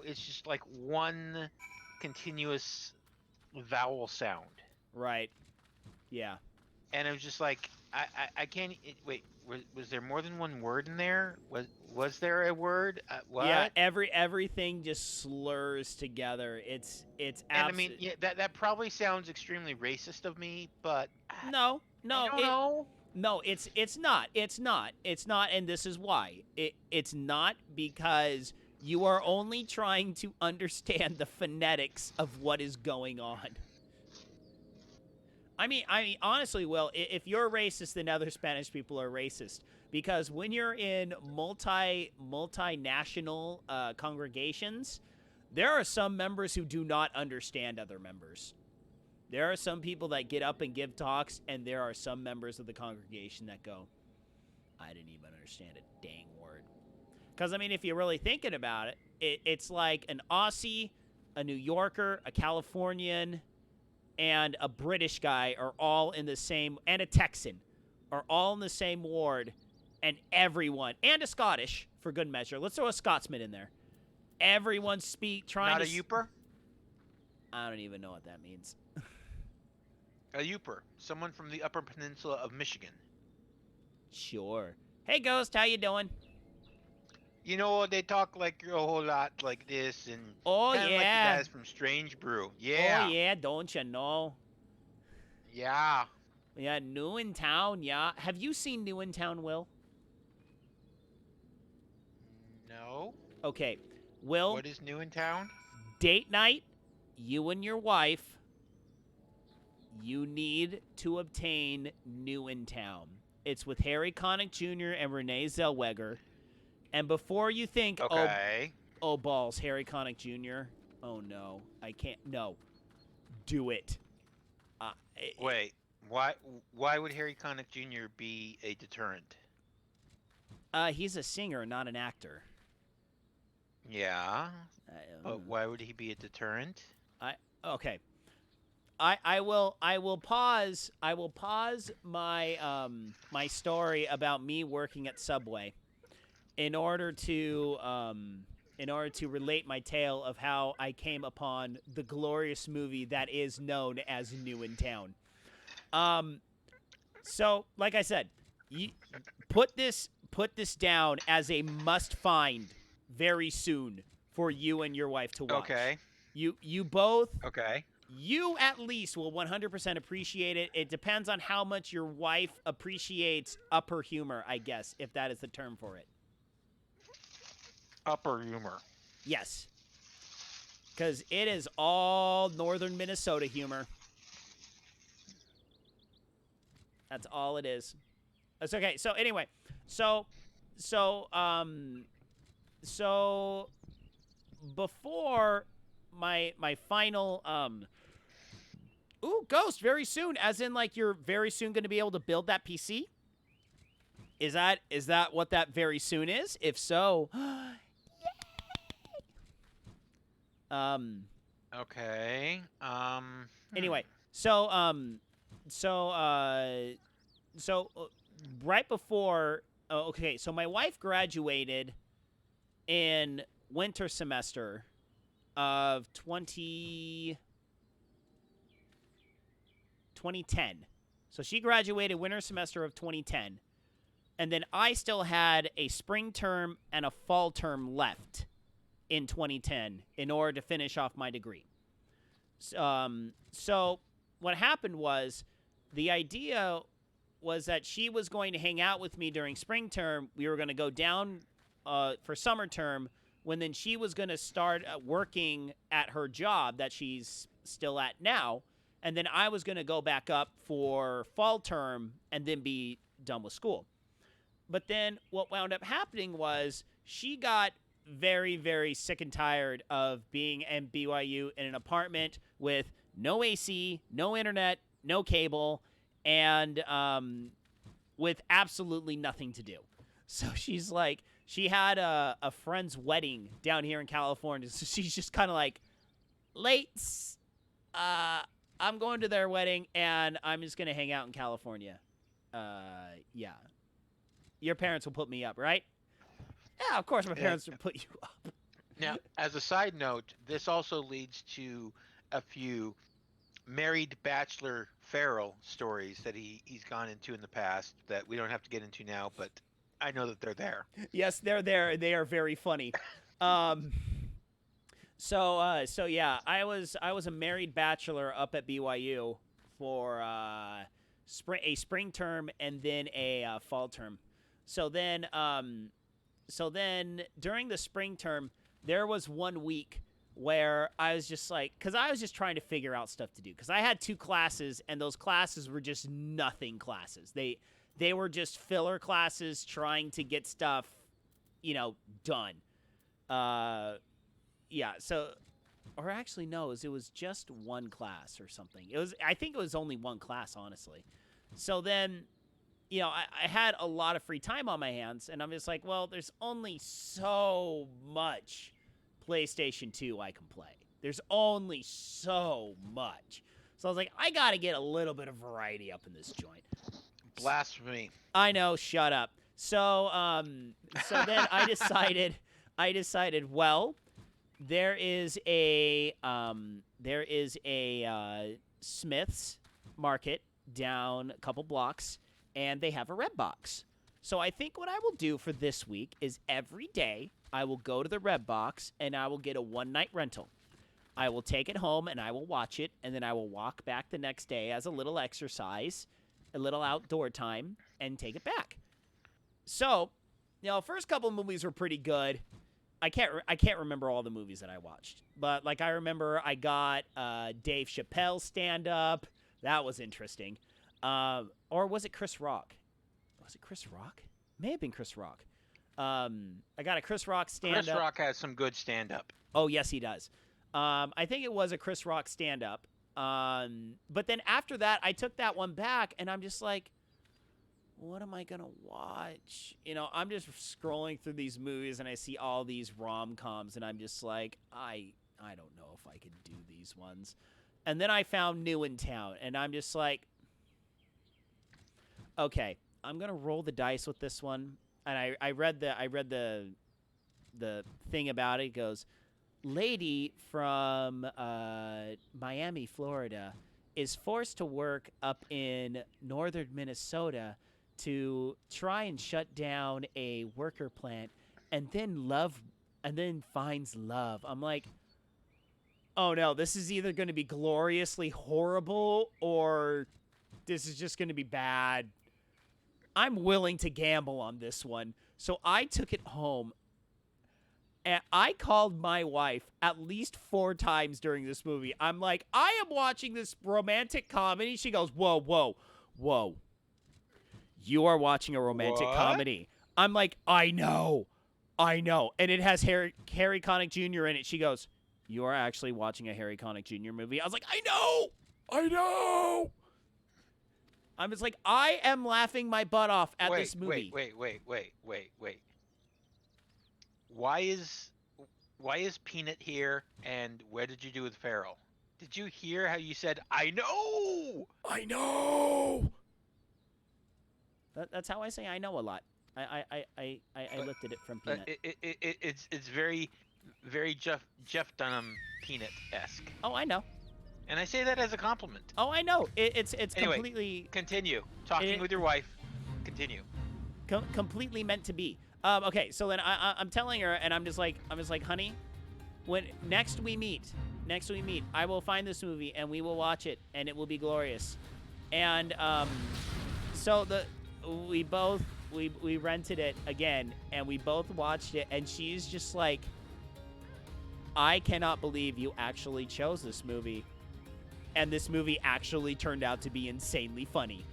it's just like one continuous vowel sound. right. Yeah. And it was just like I can't wait. Was there more than one word in there? Was there a word? Yeah, What? everything just slurs together. It's And I mean, absolute. yeah, that probably sounds extremely racist of me, but No, I no, don't know. it's not. It's not, and this is why. It's not because you are only trying to understand the phonetics of what is going on. I mean, honestly, Will, if you're racist, then other Spanish people are racist. Because when you're in multinational congregations, there are some members who do not understand other members. There are some people that get up and give talks, and there are some members of the congregation that go, I didn't even understand a dang word. Because, I mean, if you're really thinking about it, it's like an Aussie, a New Yorker, a Californian, and a British guy are all in the same, and a Texan are all in the same ward, and everyone, and a Scottish for good measure. Let's throw a Scotsman in there. Everyone trying Not to. a Youper? I don't even know what that means. A Youper. Someone from the Upper Peninsula of Michigan. Sure. Hey, Ghost, how you doing? They talk like a whole lot like this, and Oh kind of like the yeah. guys from Strange Brew. Oh Yeah, yeah, don't you know? yeah. Yeah, New in Town, yeah. Have you seen New in Town, Will? No. Okay. Will, What is new in town? date night, you and your wife, you need to obtain New in Town. It's with Harry Connick Jr. and Renee Zellweger. And before you think, Okay. oh balls, Harry Connick Jr., oh no, I can't, no, do it. Uh, Wait. Why would Harry Connick Jr. be a deterrent? he's a singer, not an actor. Yeah. But Uh, why would he be a deterrent? I okay. I will pause my my story about me working at Subway in order to relate my tale of how I came upon the glorious movie that is known as New in Town. So like I said, you put this down as a must find very soon for you and your wife to watch. Okay. You both, Okay. you at least will 100% appreciate it. It depends on how much your wife appreciates upper humor, I guess, if that is the term for it. Upper humor. Yes. Because it is all northern Minnesota humor. That's all it is. That's okay. So anyway, so so before my final ooh, Ghost, very soon, as in like you're very soon going to be able to build that PC? Is that what that very soon is? If so, um Okay. anyway, so so uh so right before okay, so my wife graduated in winter semester of 2010. So she graduated winter semester of 2010. And then I still had a spring term and a fall term left in 2010 in order to finish off my degree. So what happened was the idea was that she was going to hang out with me during spring term. We were going to go down for summer term when then she was going to start working at her job that she's still at now. And then I was going to go back up for fall term and then be done with school. But then what wound up happening was she got very, very sick and tired of being in BYU in an apartment with no AC, no internet, no cable, and with absolutely nothing to do. So she's like, she had a friend's wedding down here in California. So she's just kind of like, late, I'm going to their wedding and I'm just going to hang out in California. Yeah. Your parents will put me up, right? Yeah, of course my parents will put you up. Now, as a side note, this also leads to a few married bachelor Farrell stories that he's gone into in the past that we don't have to get into now, but I know that they're there. Yes, they're there. They are very funny. So yeah, I was a married bachelor up at BYU for a spring term and then a fall term. So then during the spring term, there was 1 week where I was just like, because I was just trying to figure out stuff to do. Because I had 2 classes, and those classes were just nothing classes. They were just filler classes trying to get stuff, done. Yeah. So, or actually, no, it was just 1 class or something. I think it was only 1 class, honestly. So then, I had a lot of free time on my hands, and I'm just like, well, there's only so much PlayStation 2 I can play. There's only so much. So I was like, I got to get a little bit of variety up in this joint. Blasphemy. I know, shut up. So then I decided, well, there is a Smith's Market down a couple blocks, and they have a Redbox. So I think what I will do for this week is every day I will go to the Redbox and I will get a 1-night rental. I will take it home and I will watch it, and then I will walk back the next day as a little exercise, a little outdoor time, and take it back. So, first couple of movies were pretty good. I can't remember all the movies that I watched, but like I remember I got Dave Chappelle stand up. That was interesting. Or was it Chris Rock? Was it Chris Rock? May have been Chris Rock. I got a Chris Rock stand-up. Chris Rock has some good stand-up. Oh, yes, he does. I think it was a Chris Rock stand-up. But then after that, I took that one back, and I'm just like, what am I going to watch? I'm just scrolling through these movies, and I see all these rom-coms, and I'm just like, I don't know if I could do these ones. And then I found New in Town, and I'm just like, okay, I'm going to roll the dice with this one. And I read the thing about it. It goes, lady from Miami, Florida, is forced to work up in northern Minnesota to try and shut down a worker plant, and then finds love. I'm like, oh no, this is either going to be gloriously horrible or this is just going to be bad. I'm willing to gamble on this one. So I took it home, and I called my wife at least 4 times during this movie. I'm like, I am watching this romantic comedy. She goes, whoa, whoa, whoa. You are watching a romantic comedy. I'm like, I know. I know. And it has Harry Connick Jr. in it. She goes, you are actually watching a Harry Connick Jr. movie. I was like, I know. I know. I'm just like, I am laughing my butt off at this movie. Wait. Why is Peanut here, and what did you do with Farrell? Did you hear how you said, I know? I know. That's how I say I know a lot. I lifted it from Peanut. It's very, very Jeff Dunham Peanut-esque. Oh, I know. And I say that as a compliment. Oh, I know. It's Anyway, completely... Continue. Talking with your wife. Continue. Completely meant to be. Okay, so then I'm telling her, and I'm just like, honey, when next we meet, I will find this movie and we will watch it, and it will be glorious. And so we rented it again, and we both watched it, and she's just like, I cannot believe you actually chose this movie, and this movie actually turned out to be insanely funny.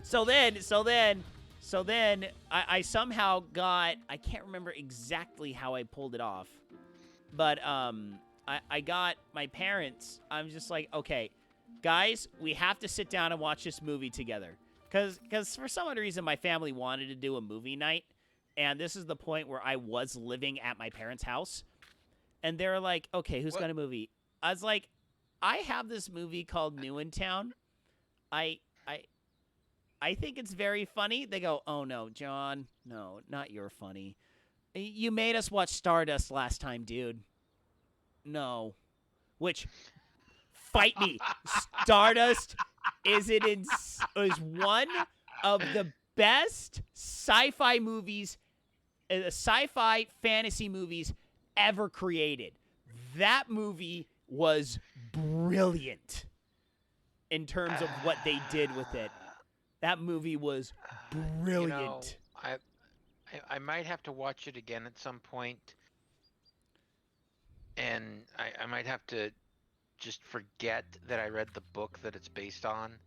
So then I somehow got, I can't remember exactly how I pulled it off, but I got my parents. I'm just like, okay, guys, we have to sit down and watch this movie together, because for some other reason my family wanted to do a movie night, and this is the point where I was living at my parents' house, and they're like, okay, who's got a movie? I was like, I have this movie called New in Town. I think it's very funny. They go, oh, no, John. No, not your funny. You made us watch Stardust last time, dude. No. Which, fight me. Stardust is one of the best sci-fi movies, sci-fi fantasy movies ever created. That movie was brilliant in terms of what they did with it. That movie was brilliant. I might have to watch it again at some point, and I might have to just forget that I read the book that it's based on,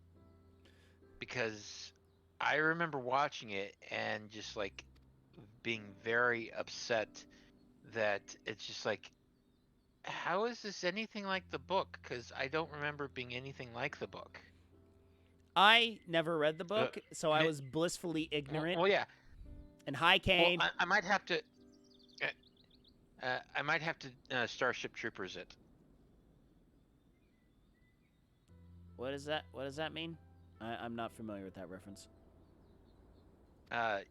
because I remember watching it and just like being very upset that it's just like, how is this anything like the book? Because I don't remember it being anything like the book. I never read the book, so I was blissfully ignorant. Well, yeah. And hi, Kane. Well, I might have to. I might have to Starship Troopers it. What is that? What does that mean? I'm not familiar with that reference.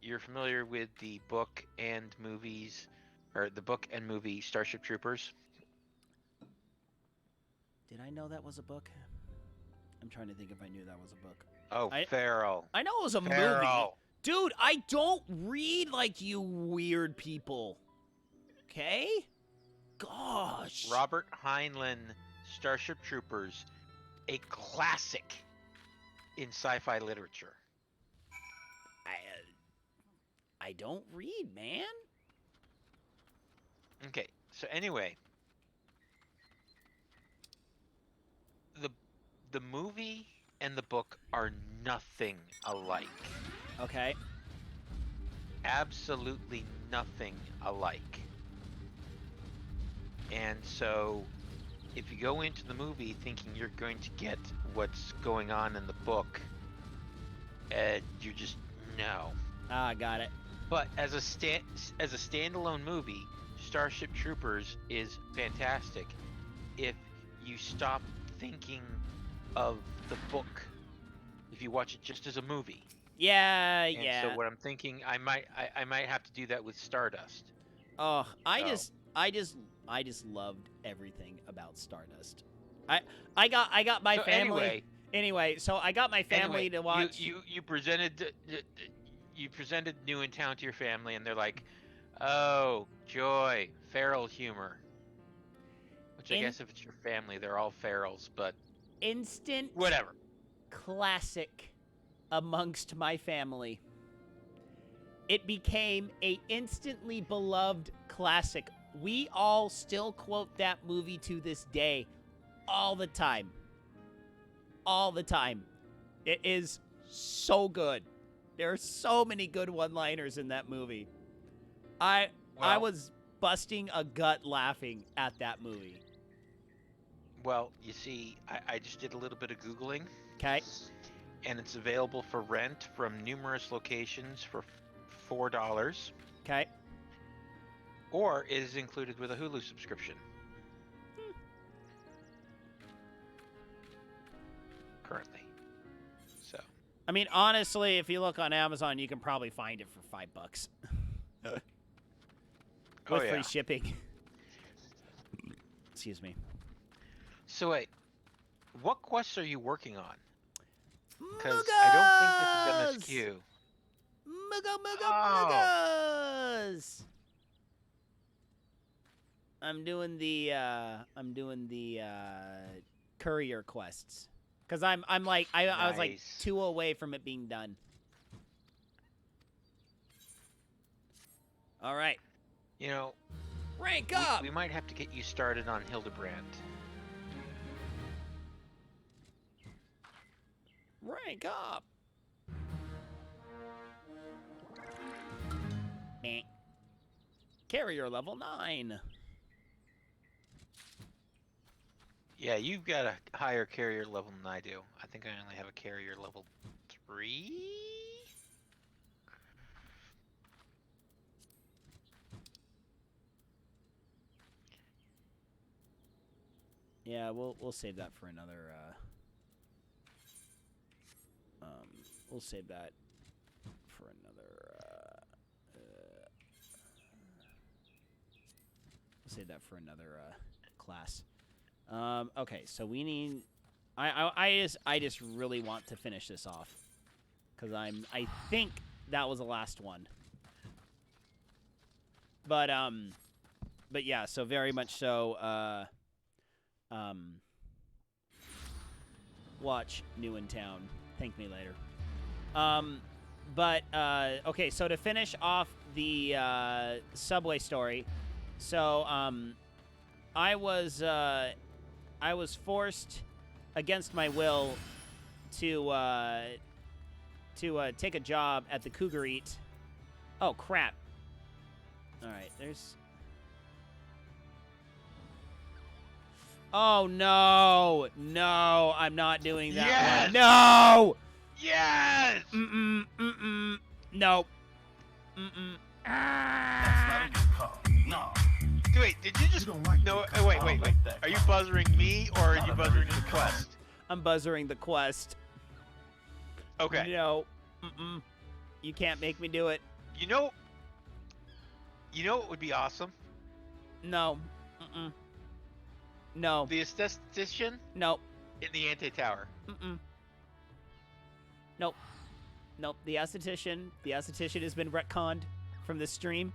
You're familiar with the book and movies, or the book and movie Starship Troopers? Did I know that was a book? I'm trying to think if I knew that was a book. Oh, Farrell. I know it was a movie. Dude, I don't read like you weird people. Okay? Gosh. Robert Heinlein, Starship Troopers, a classic in sci-fi literature. I don't read, man. Okay, so anyway, the movie and the book are nothing alike. Okay. Absolutely nothing alike. And so if you go into the movie thinking you're going to get what's going on in the book, you're just no. Ah, got it. But as a standalone movie, Starship Troopers is fantastic if you stop thinking of the book, if you watch it just as a movie. Yeah, and yeah. So what I'm thinking, I might have to do that with Stardust. Oh, I just loved everything about Stardust. I got my family. Anyway, so I got my family to watch. You presented New in Town to your family, and they're like, "Oh, joy, feral humor." Which I guess if it's your family, they're all ferals, but instant whatever. Classic amongst my family. It became a instantly beloved classic. We all still quote that movie to this day, all the time. All the time. It is so good. There are so many good one-liners in that movie. I was busting a gut laughing at that movie. Well, you see, I just did a little bit of Googling. Okay. And it's available for rent from numerous locations for $4. Okay. Or it is included with a Hulu subscription. Currently. So. I mean, honestly, if you look on Amazon, you can probably find it for $5. With free shipping. Excuse me. So wait, what quests are you working on? Because I don't think this is MSQ. Muggos! I'm doing the courier quests. Cause I'm like I was like 2 away from it being done. All right. You know, rank up. We might have to get you started on Hildebrand. Rank up. Carrier level 9. Yeah, you've got a higher carrier level than I do. I think I only have a carrier level 3. Yeah, we'll save that for another. We'll save that for another. We'll save that for another class. Okay, so we need. I just really want to finish this off, because I think that was the last one. But yeah, so very much so. Watch New in Town. Thank me later. Okay, so to finish off the subway story, so I was forced against my will to take a job at the Cougar Eat. Oh crap! All right, there's. Oh no! No, I'm not doing that. Yes! One. No! Yes! Nope. That's not a good call. No. Wait, did you just... No, wait. Are you buzzering me, or are you buzzering the quest? I'm buzzering the quest. Okay. No. You can't make me do it. You know what would be awesome? No. No. The esthetician? Nope. In the anti-tower. Nope. The esthetician has been retconned from the stream.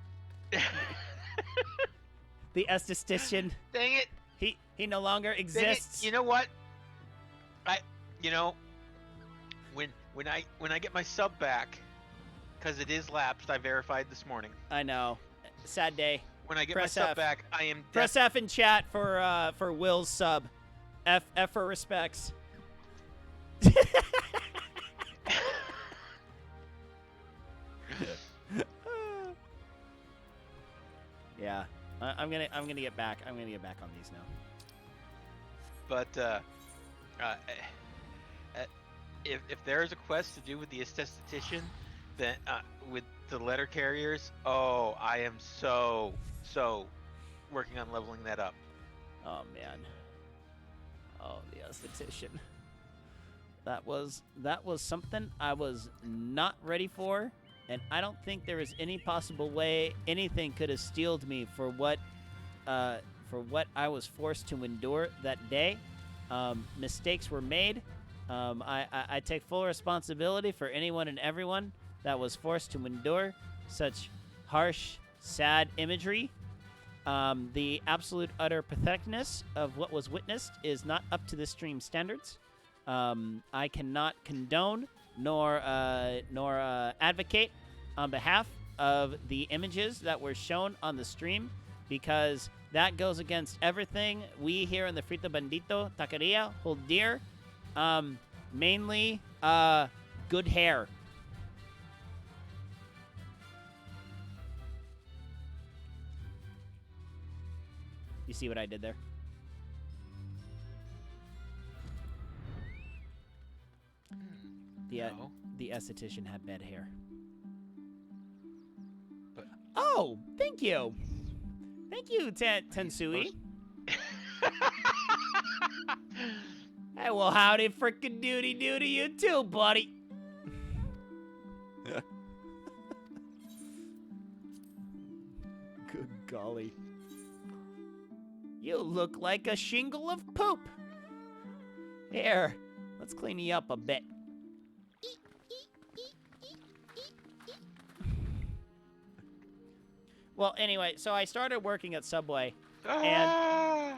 The esthetician. Dang it. He no longer exists. You know what? When I get my sub back, because it is lapsed, I verified this morning. I know. Sad day. When I get my sub back, I am... Press F in chat for Will's sub. F for respects. Yeah, I'm gonna get back. I'm gonna get back on these now. But if there is a quest to do with the esthetician, then with the letter carriers, oh, I am so working on leveling that up. Oh man. Oh, the esthetician. That was something I was not ready for, and I don't think there is any possible way anything could have steeled me for what I was forced to endure that day. Mistakes were made. I take full responsibility for anyone and everyone that was forced to endure such harsh, sad imagery. The absolute utter patheticness of what was witnessed is not up to the stream standards. I cannot condone nor advocate on behalf of the images that were shown on the stream, because that goes against everything we here in the Frito Bandito Taqueria hold dear. Mainly, good hair. You see what I did there? No. The esthetician had bad hair. But- Oh, thank you. Thank you, Tensui. Hey, well, howdy frickin' doody do to you too, buddy. Good golly. You look like a shingle of poop. Here, let's clean you up a bit. Well, anyway, so I started working at Subway. Ah!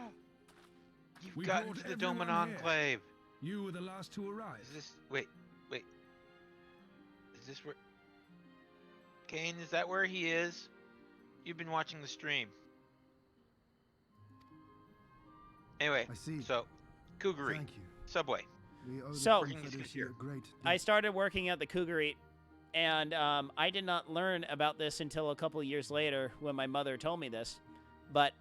You've We gotten brought to the Doman everyone here. Enclave. You were the last to arrive. Is this... Wait. Is this where... Kane, is that where he is? You've been watching the stream. Anyway, I see. so, Cougar Thank you. Subway. We owe the So- Confederacy a great I debt. started working at the Cougar Eat, and I did not learn about this until a couple of years later when my mother told me this. But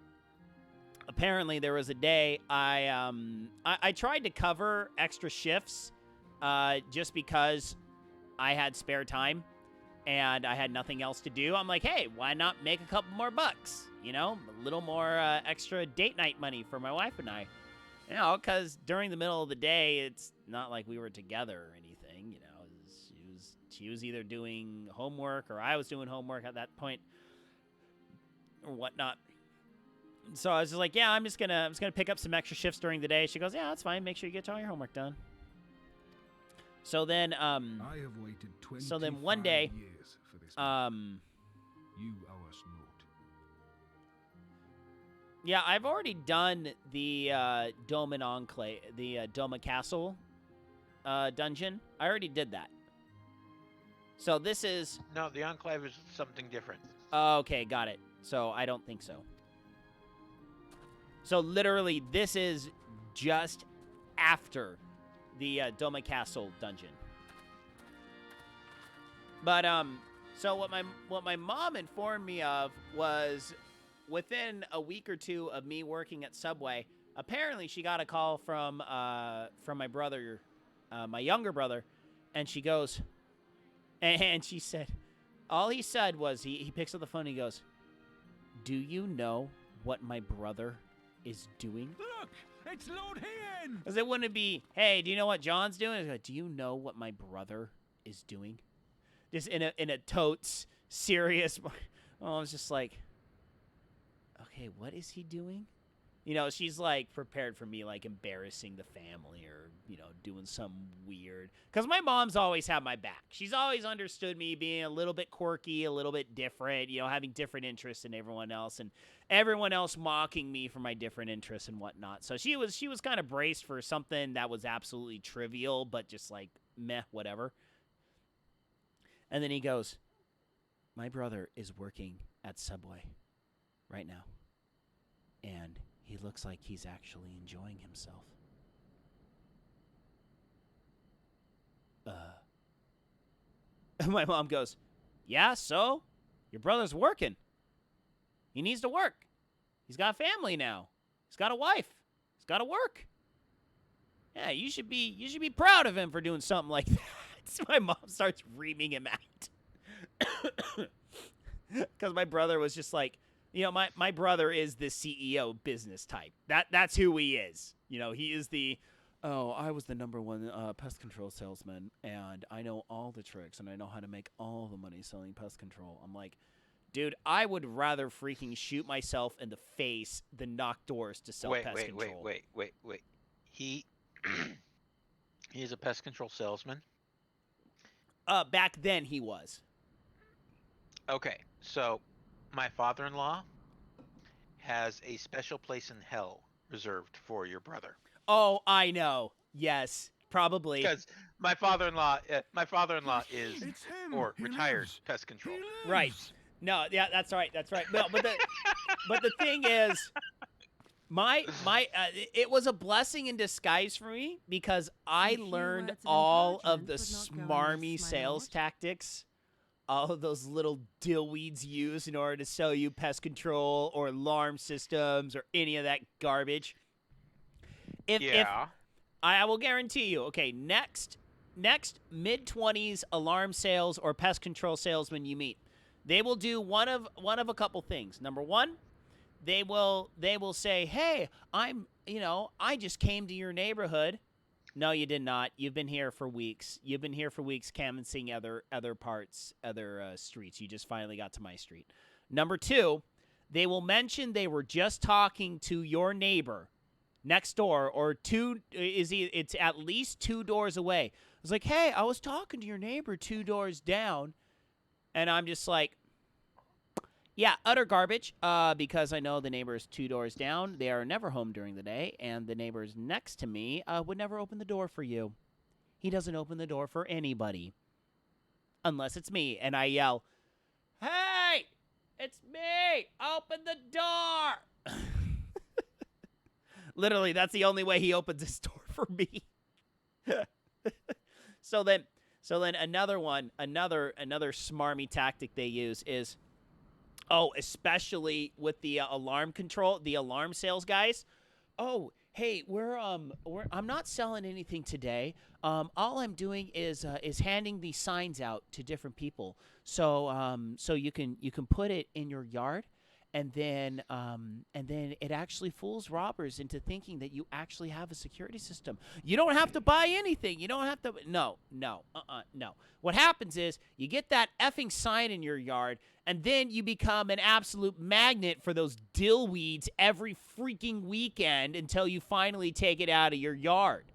apparently there was a day I tried to cover extra shifts just because I had spare time and I had nothing else to do. I'm like, hey, why not make a couple more bucks? You know, a little more extra date night money for my wife and I. You know, because during the middle of the day, it's not like we were together or anything. You know, she was either doing homework or I was doing homework at that point or whatnot. So I was just like, yeah, I'm just gonna pick up some extra shifts during the day. She goes, yeah, that's fine. Make sure you get all your homework done. So then, I have waited 25 so then one day, years for this. moment. You owe us naught. yeah, I've already done the Doman Enclave, the Doma Castle dungeon. I already did that. So this is... No, the Enclave is something different. Okay, got it. So I don't think so. So literally, this is just after the Doma Castle dungeon. But so what my mom informed me of was within a week or two of me working at Subway, apparently she got a call from my brother, my younger brother, and she goes, and she said, all he said was he picks up the phone and he goes, "Do you know what my brother is doing?" Look, it's Lord Hien. Because it wouldn't be, "Hey, do you know what John's doing?" It's like, "Do you know what my brother is doing?" Just in a totes serious. Oh, I was just like, okay, what is he doing? You know, she's like prepared for me like embarrassing the family or, you know, doing some weird. Because my mom's always had my back. She's always understood me being a little bit quirky, a little bit different, you know, having different interests than everyone else, and everyone else mocking me for my different interests and whatnot. So she was kind of braced for something that was absolutely trivial, but just like meh, whatever. And then he goes, "My brother is working at Subway right now, and he looks like he's actually enjoying himself." My mom goes, "Yeah, so? Your brother's working. He needs to work. He's got a family now. He's got a wife. He's got to work. Yeah, you should be proud of him for doing something like that." So my mom starts reaming him out. Because my brother was just like, you know, my brother is the CEO business type. That's who he is. You know, he is the, "Oh, I was the #1 pest control salesman, and I know all the tricks, and I know how to make all the money selling pest control." I'm like, dude, I would rather freaking shoot myself in the face than knock doors to sell pest control. Wait. He is a pest control salesman. Back then he was. Okay, so my father-in-law has a special place in hell reserved for your brother. Oh, I know. Yes, probably. Because my father-in-law is It's him. or He retired lives. pest control. He lives. Right. No, yeah, that's right. No, but the thing is, it was a blessing in disguise for me because I A few learned words of all of encouragement the would not go amiss, smarmy my sales lord. tactics all of those little dillweeds use in order to sell you pest control or alarm systems or any of that garbage. If Yeah. I will guarantee you, okay, next mid-20s alarm sales or pest control salesman you meet, they will do one of a couple things. Number one, they will say, "Hey, I just came to your neighborhood." No, you did not. You've been here for weeks. You've been here for weeks canvassing other parts, other streets. You just finally got to my street. Number two, they will mention they were just talking to your neighbor next door, or it's at least 2 doors away. It's like, "Hey, I was talking to your neighbor 2 doors down." And I'm just like, yeah, utter garbage, because I know the neighbors 2 doors down. They are never home during the day, and the neighbors next to me would never open the door for you. He doesn't open the door for anybody. Unless it's me, and I yell, "Hey, it's me! Open the door!" Literally, that's the only way he opens his door for me. So then another smarmy tactic they use is, especially with the alarm sales guys. "Oh, hey, I'm not selling anything today. All I'm doing is handing these signs out to different people. So you can put it in your yard, and then it actually fools robbers into thinking that you actually have a security system. You don't have to buy anything. You don't have to. No. No. What happens is you get that effing sign in your yard, and then you become an absolute magnet for those dillweeds every freaking weekend until you finally take it out of your yard.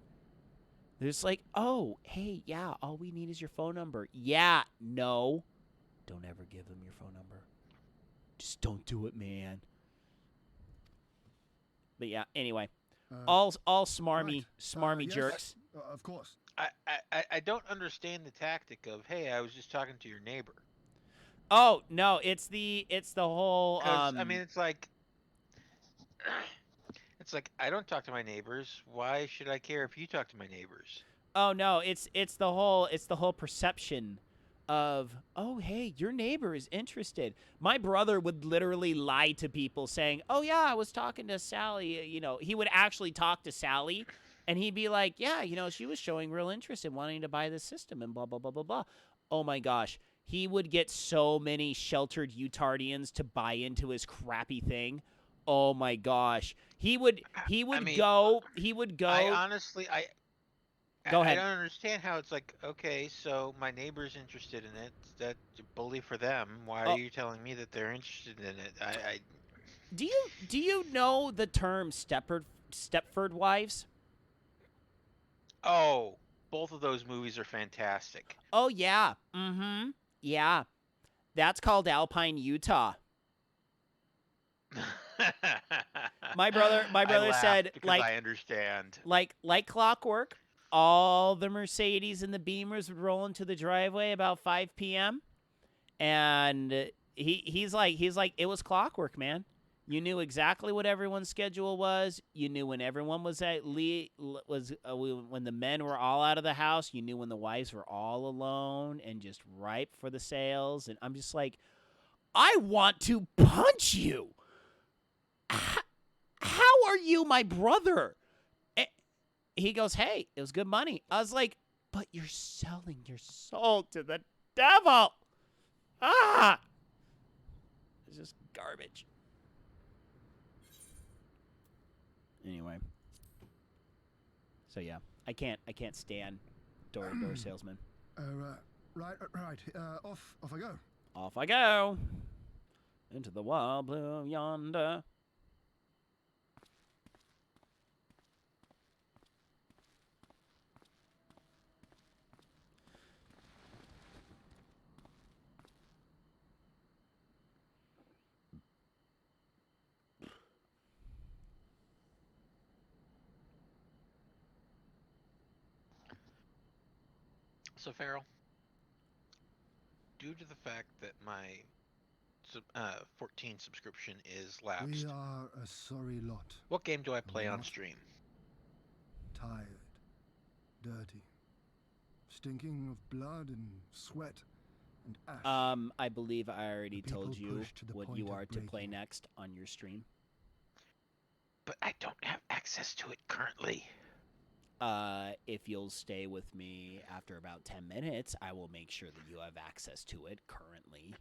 It's like, "Oh, hey, yeah, all we need is your phone number." Yeah, no. Don't ever give them your phone number. Just don't do it, man. But yeah, anyway, all smarmy yes, jerks. Of course. I don't understand the tactic of, hey, I was just talking to your neighbor. Oh no, it's the whole. Because I mean, it's like I don't talk to my neighbors. Why should I care if you talk to my neighbors? Oh no, it's the whole perception of, "Oh, hey, your neighbor is interested." My brother would literally lie to people saying, "Oh yeah, I was talking to Sally." He would actually talk to Sally, and he'd be like, "Yeah, she was showing real interest in wanting to buy this system and blah blah blah blah blah." Oh my gosh, he would get so many sheltered Utardians to buy into his crappy thing. Oh my gosh, he would I mean, go. I honestly, Go I ahead. don't understand how it's like, okay, so my neighbor's interested in it. That's bully for them. Why are Oh, you telling me that they're interested in it? I do you know the term Stepford wives? Oh, both of those movies are fantastic. Oh yeah. Mm-hmm. Yeah. That's called Alpine, Utah. My brother I laugh said, because I understand. like clockwork, all the Mercedes and the Beamers would roll into the driveway about 5 p.m. and he's like it was clockwork, man. You knew exactly what everyone's schedule was. You knew when everyone was when the men were all out of the house. You knew when the wives were all alone and just ripe for the sales. And I'm just like, I want to punch you. How are you my brother? He goes, "Hey, it was good money." I was like, "But you're selling your soul to the devil." Ah! It's just garbage. Anyway. So yeah, I can't stand door-to-door salesmen. Right. Off I go. Off I go. Into the wild blue yonder. So, Farrell, due to the fact that my 14 subscription is lapsed, We are a sorry lot. what game do I play on Not stream? Tired, dirty, stinking of blood and sweat, and ash. I believe I already The people told you pushed to the what point you of are to play breaking. next on your stream. But I don't have access to it currently. If you'll stay with me after about 10 minutes, I will make sure that you have access to it currently.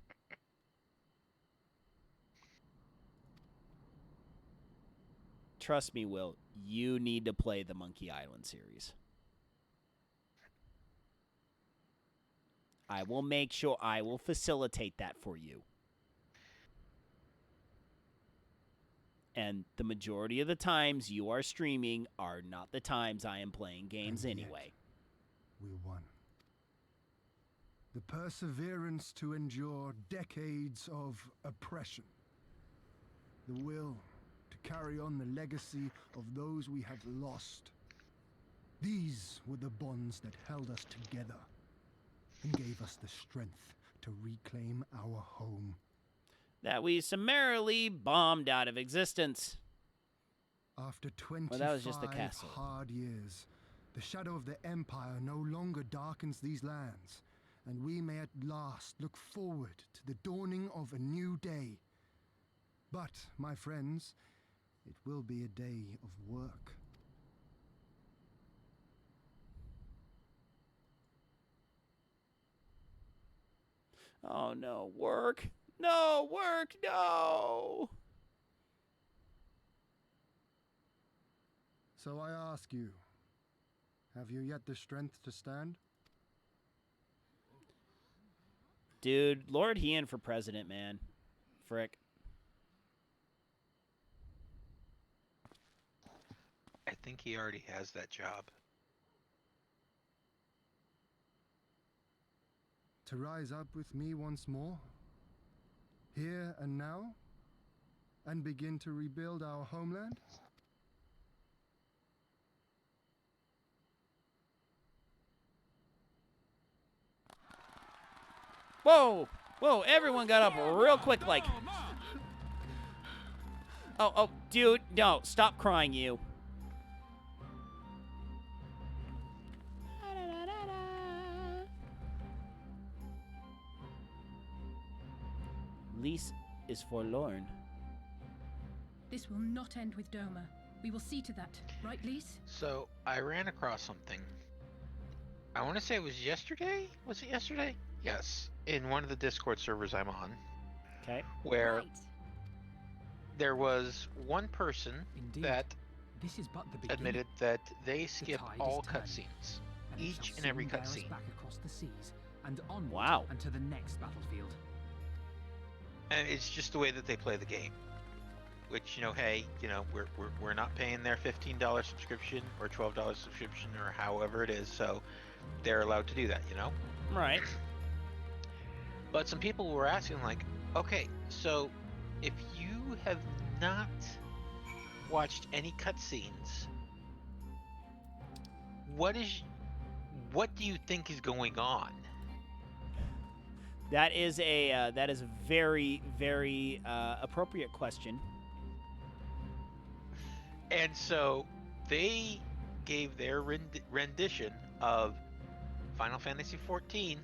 Trust me, Will, you need to play the Monkey Island series. I will make sure I will facilitate that for you. And the majority of the times you are streaming are not the times I am playing games And yet, anyway. We won. The perseverance to endure decades of oppression. The will to carry on the legacy of those we have lost. These were the bonds that held us together and gave us the strength to reclaim our home. That we summarily bombed out of existence. After 25 Well, that was just the castle. hard years, the shadow of the Empire no longer darkens these lands, and we may at last look forward to the dawning of a new day. But, my friends, it will be a day of work. Oh no, work. No, work, no. So I ask you, have you yet the strength to stand? Dude, Lord Hean for president, man. Frick. I think he already has that job. To rise up with me once more, here and now, and begin to rebuild our homeland? Whoa! Whoa, everyone got up real quick like... Oh, dude, no, stop crying, you. Lise is forlorn. This will not end with Doma. We will see to that, right, Lise? So I ran across something. I want to say it was yesterday. Was it yesterday? Yes, in one of the Discord servers I'm on, Okay. where Right. there was one person Indeed, that this is but the beginning. admitted that they skipped tide is all turning, cutscenes, and it each shall and every soon bear us cutscene. back across the seas and onward Wow. and to the next battlefield. And it's just the way that they play the game. Which, you know, hey, you know, we're not paying their $15 subscription or $12 subscription or however it is, so they're allowed to do that, you know? Right. But some people were asking, like, okay, so if you have not watched any cutscenes, what do you think is going on? That is a very, very appropriate question. And so they gave their rendition of Final Fantasy XIV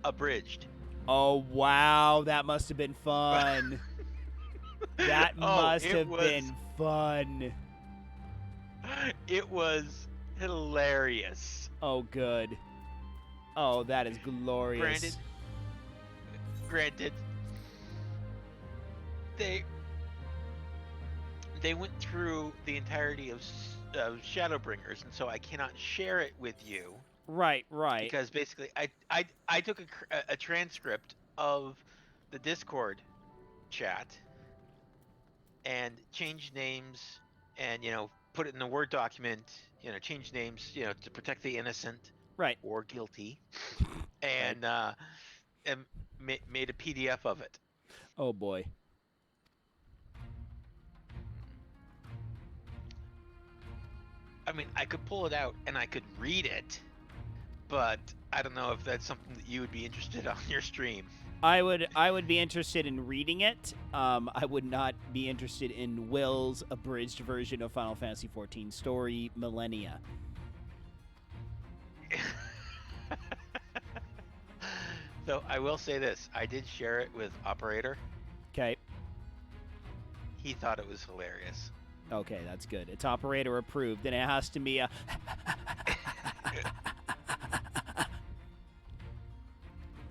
abridged. Oh, wow, that must have been fun. That Oh, must it have was- been fun. It was hilarious. Oh, good. Oh, that is glorious. Granted, they went through the entirety of Shadowbringers, and so I cannot share it with you Right. because basically I took a transcript of the Discord chat and changed names and, you know, put it in a Word document, you know, change names, you know, to protect the innocent Right. or guilty, and made a PDF of it. Oh, boy. I mean, I could pull it out and I could read it, but I don't know if that's something that you would be interested on your stream. I would be interested in reading it. I would not be interested in Will's abridged version of Final Fantasy XIV story Millennia. So I will say this: I did share it with operator. Okay. He thought it was hilarious. Okay, that's good. It's operator approved, and it has to be a.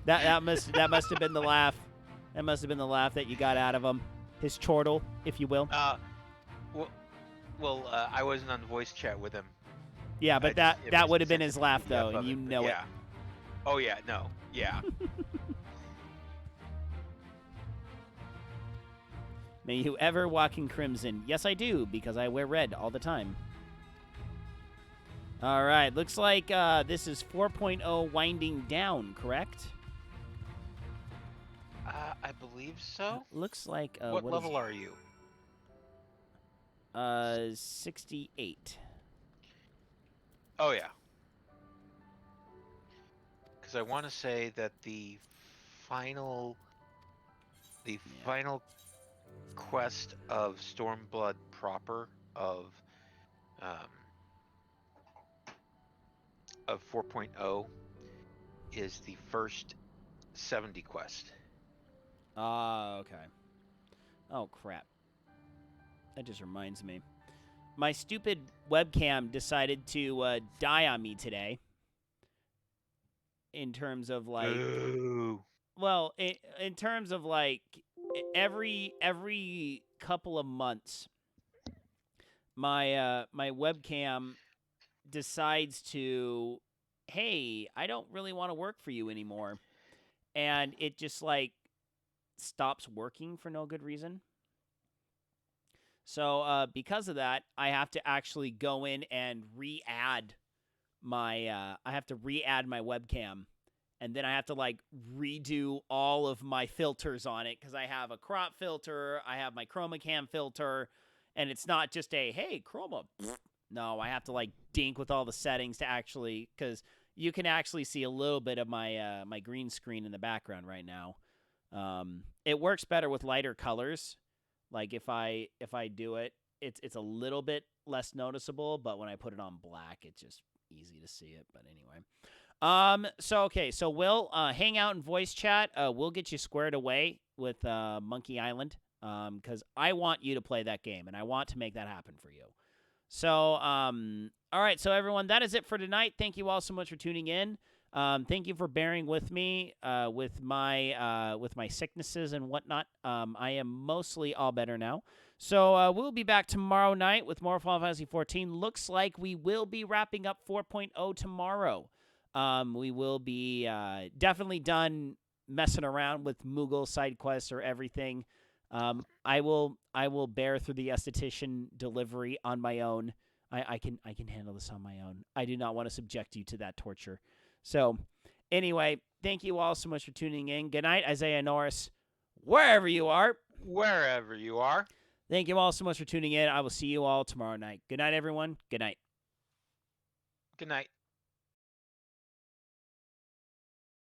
that must have been the laugh. That must have been the laugh that you got out of him. His chortle, if you will. I wasn't on voice chat with him. Yeah, but that would have been his laugh, though, and you know it. Yeah. Oh yeah, no, yeah. May you ever walk in crimson. Yes, I do, because I wear red all the time. All right, looks like this is 4.0 winding down, correct? I believe so. Looks like what level are you? 68. Oh yeah. Because I want to say that the final quest of Stormblood proper of 4.0 is the first 70 quest. Okay. Oh, crap. That just reminds me. My stupid webcam decided to die on me today. In terms of, like... Ooh. Well, in terms of, like, every couple of months, my webcam decides to, hey, I don't really want to work for you anymore. And it just, like, stops working for no good reason. So because of that, I have to actually go in and re-add my webcam, and then I have to like redo all of my filters on it because I have a crop filter, I have my chroma cam filter, and it's not just a hey chroma. No, I have to like dink with all the settings to actually, because you can actually see a little bit of my my green screen in the background right now. It works better with lighter colors. Like if I do it, it's a little bit less noticeable, but when I put it on black, it's just easy to see it. But anyway, so we'll hang out in voice chat. We'll get you squared away with Monkey Island, because I want you to play that game and I want to make that happen for you. So all right, so everyone, that is it for tonight. Thank you all so much for tuning in. Thank you for bearing with me with my sicknesses and whatnot. I am mostly all better now. So we'll be back tomorrow night with more Final Fantasy 14. Looks like we will be wrapping up 4.0 tomorrow. We will be definitely done messing around with Moogle side quests or everything. I will bear through the esthetician delivery on my own. I can handle this on my own. I do not want to subject you to that torture. So, anyway, thank you all so much for tuning in. Good night, Isaiah Norris, wherever you are. Wherever you are. Thank you all so much for tuning in. I will see you all tomorrow night. Good night, everyone. Good night. Good night.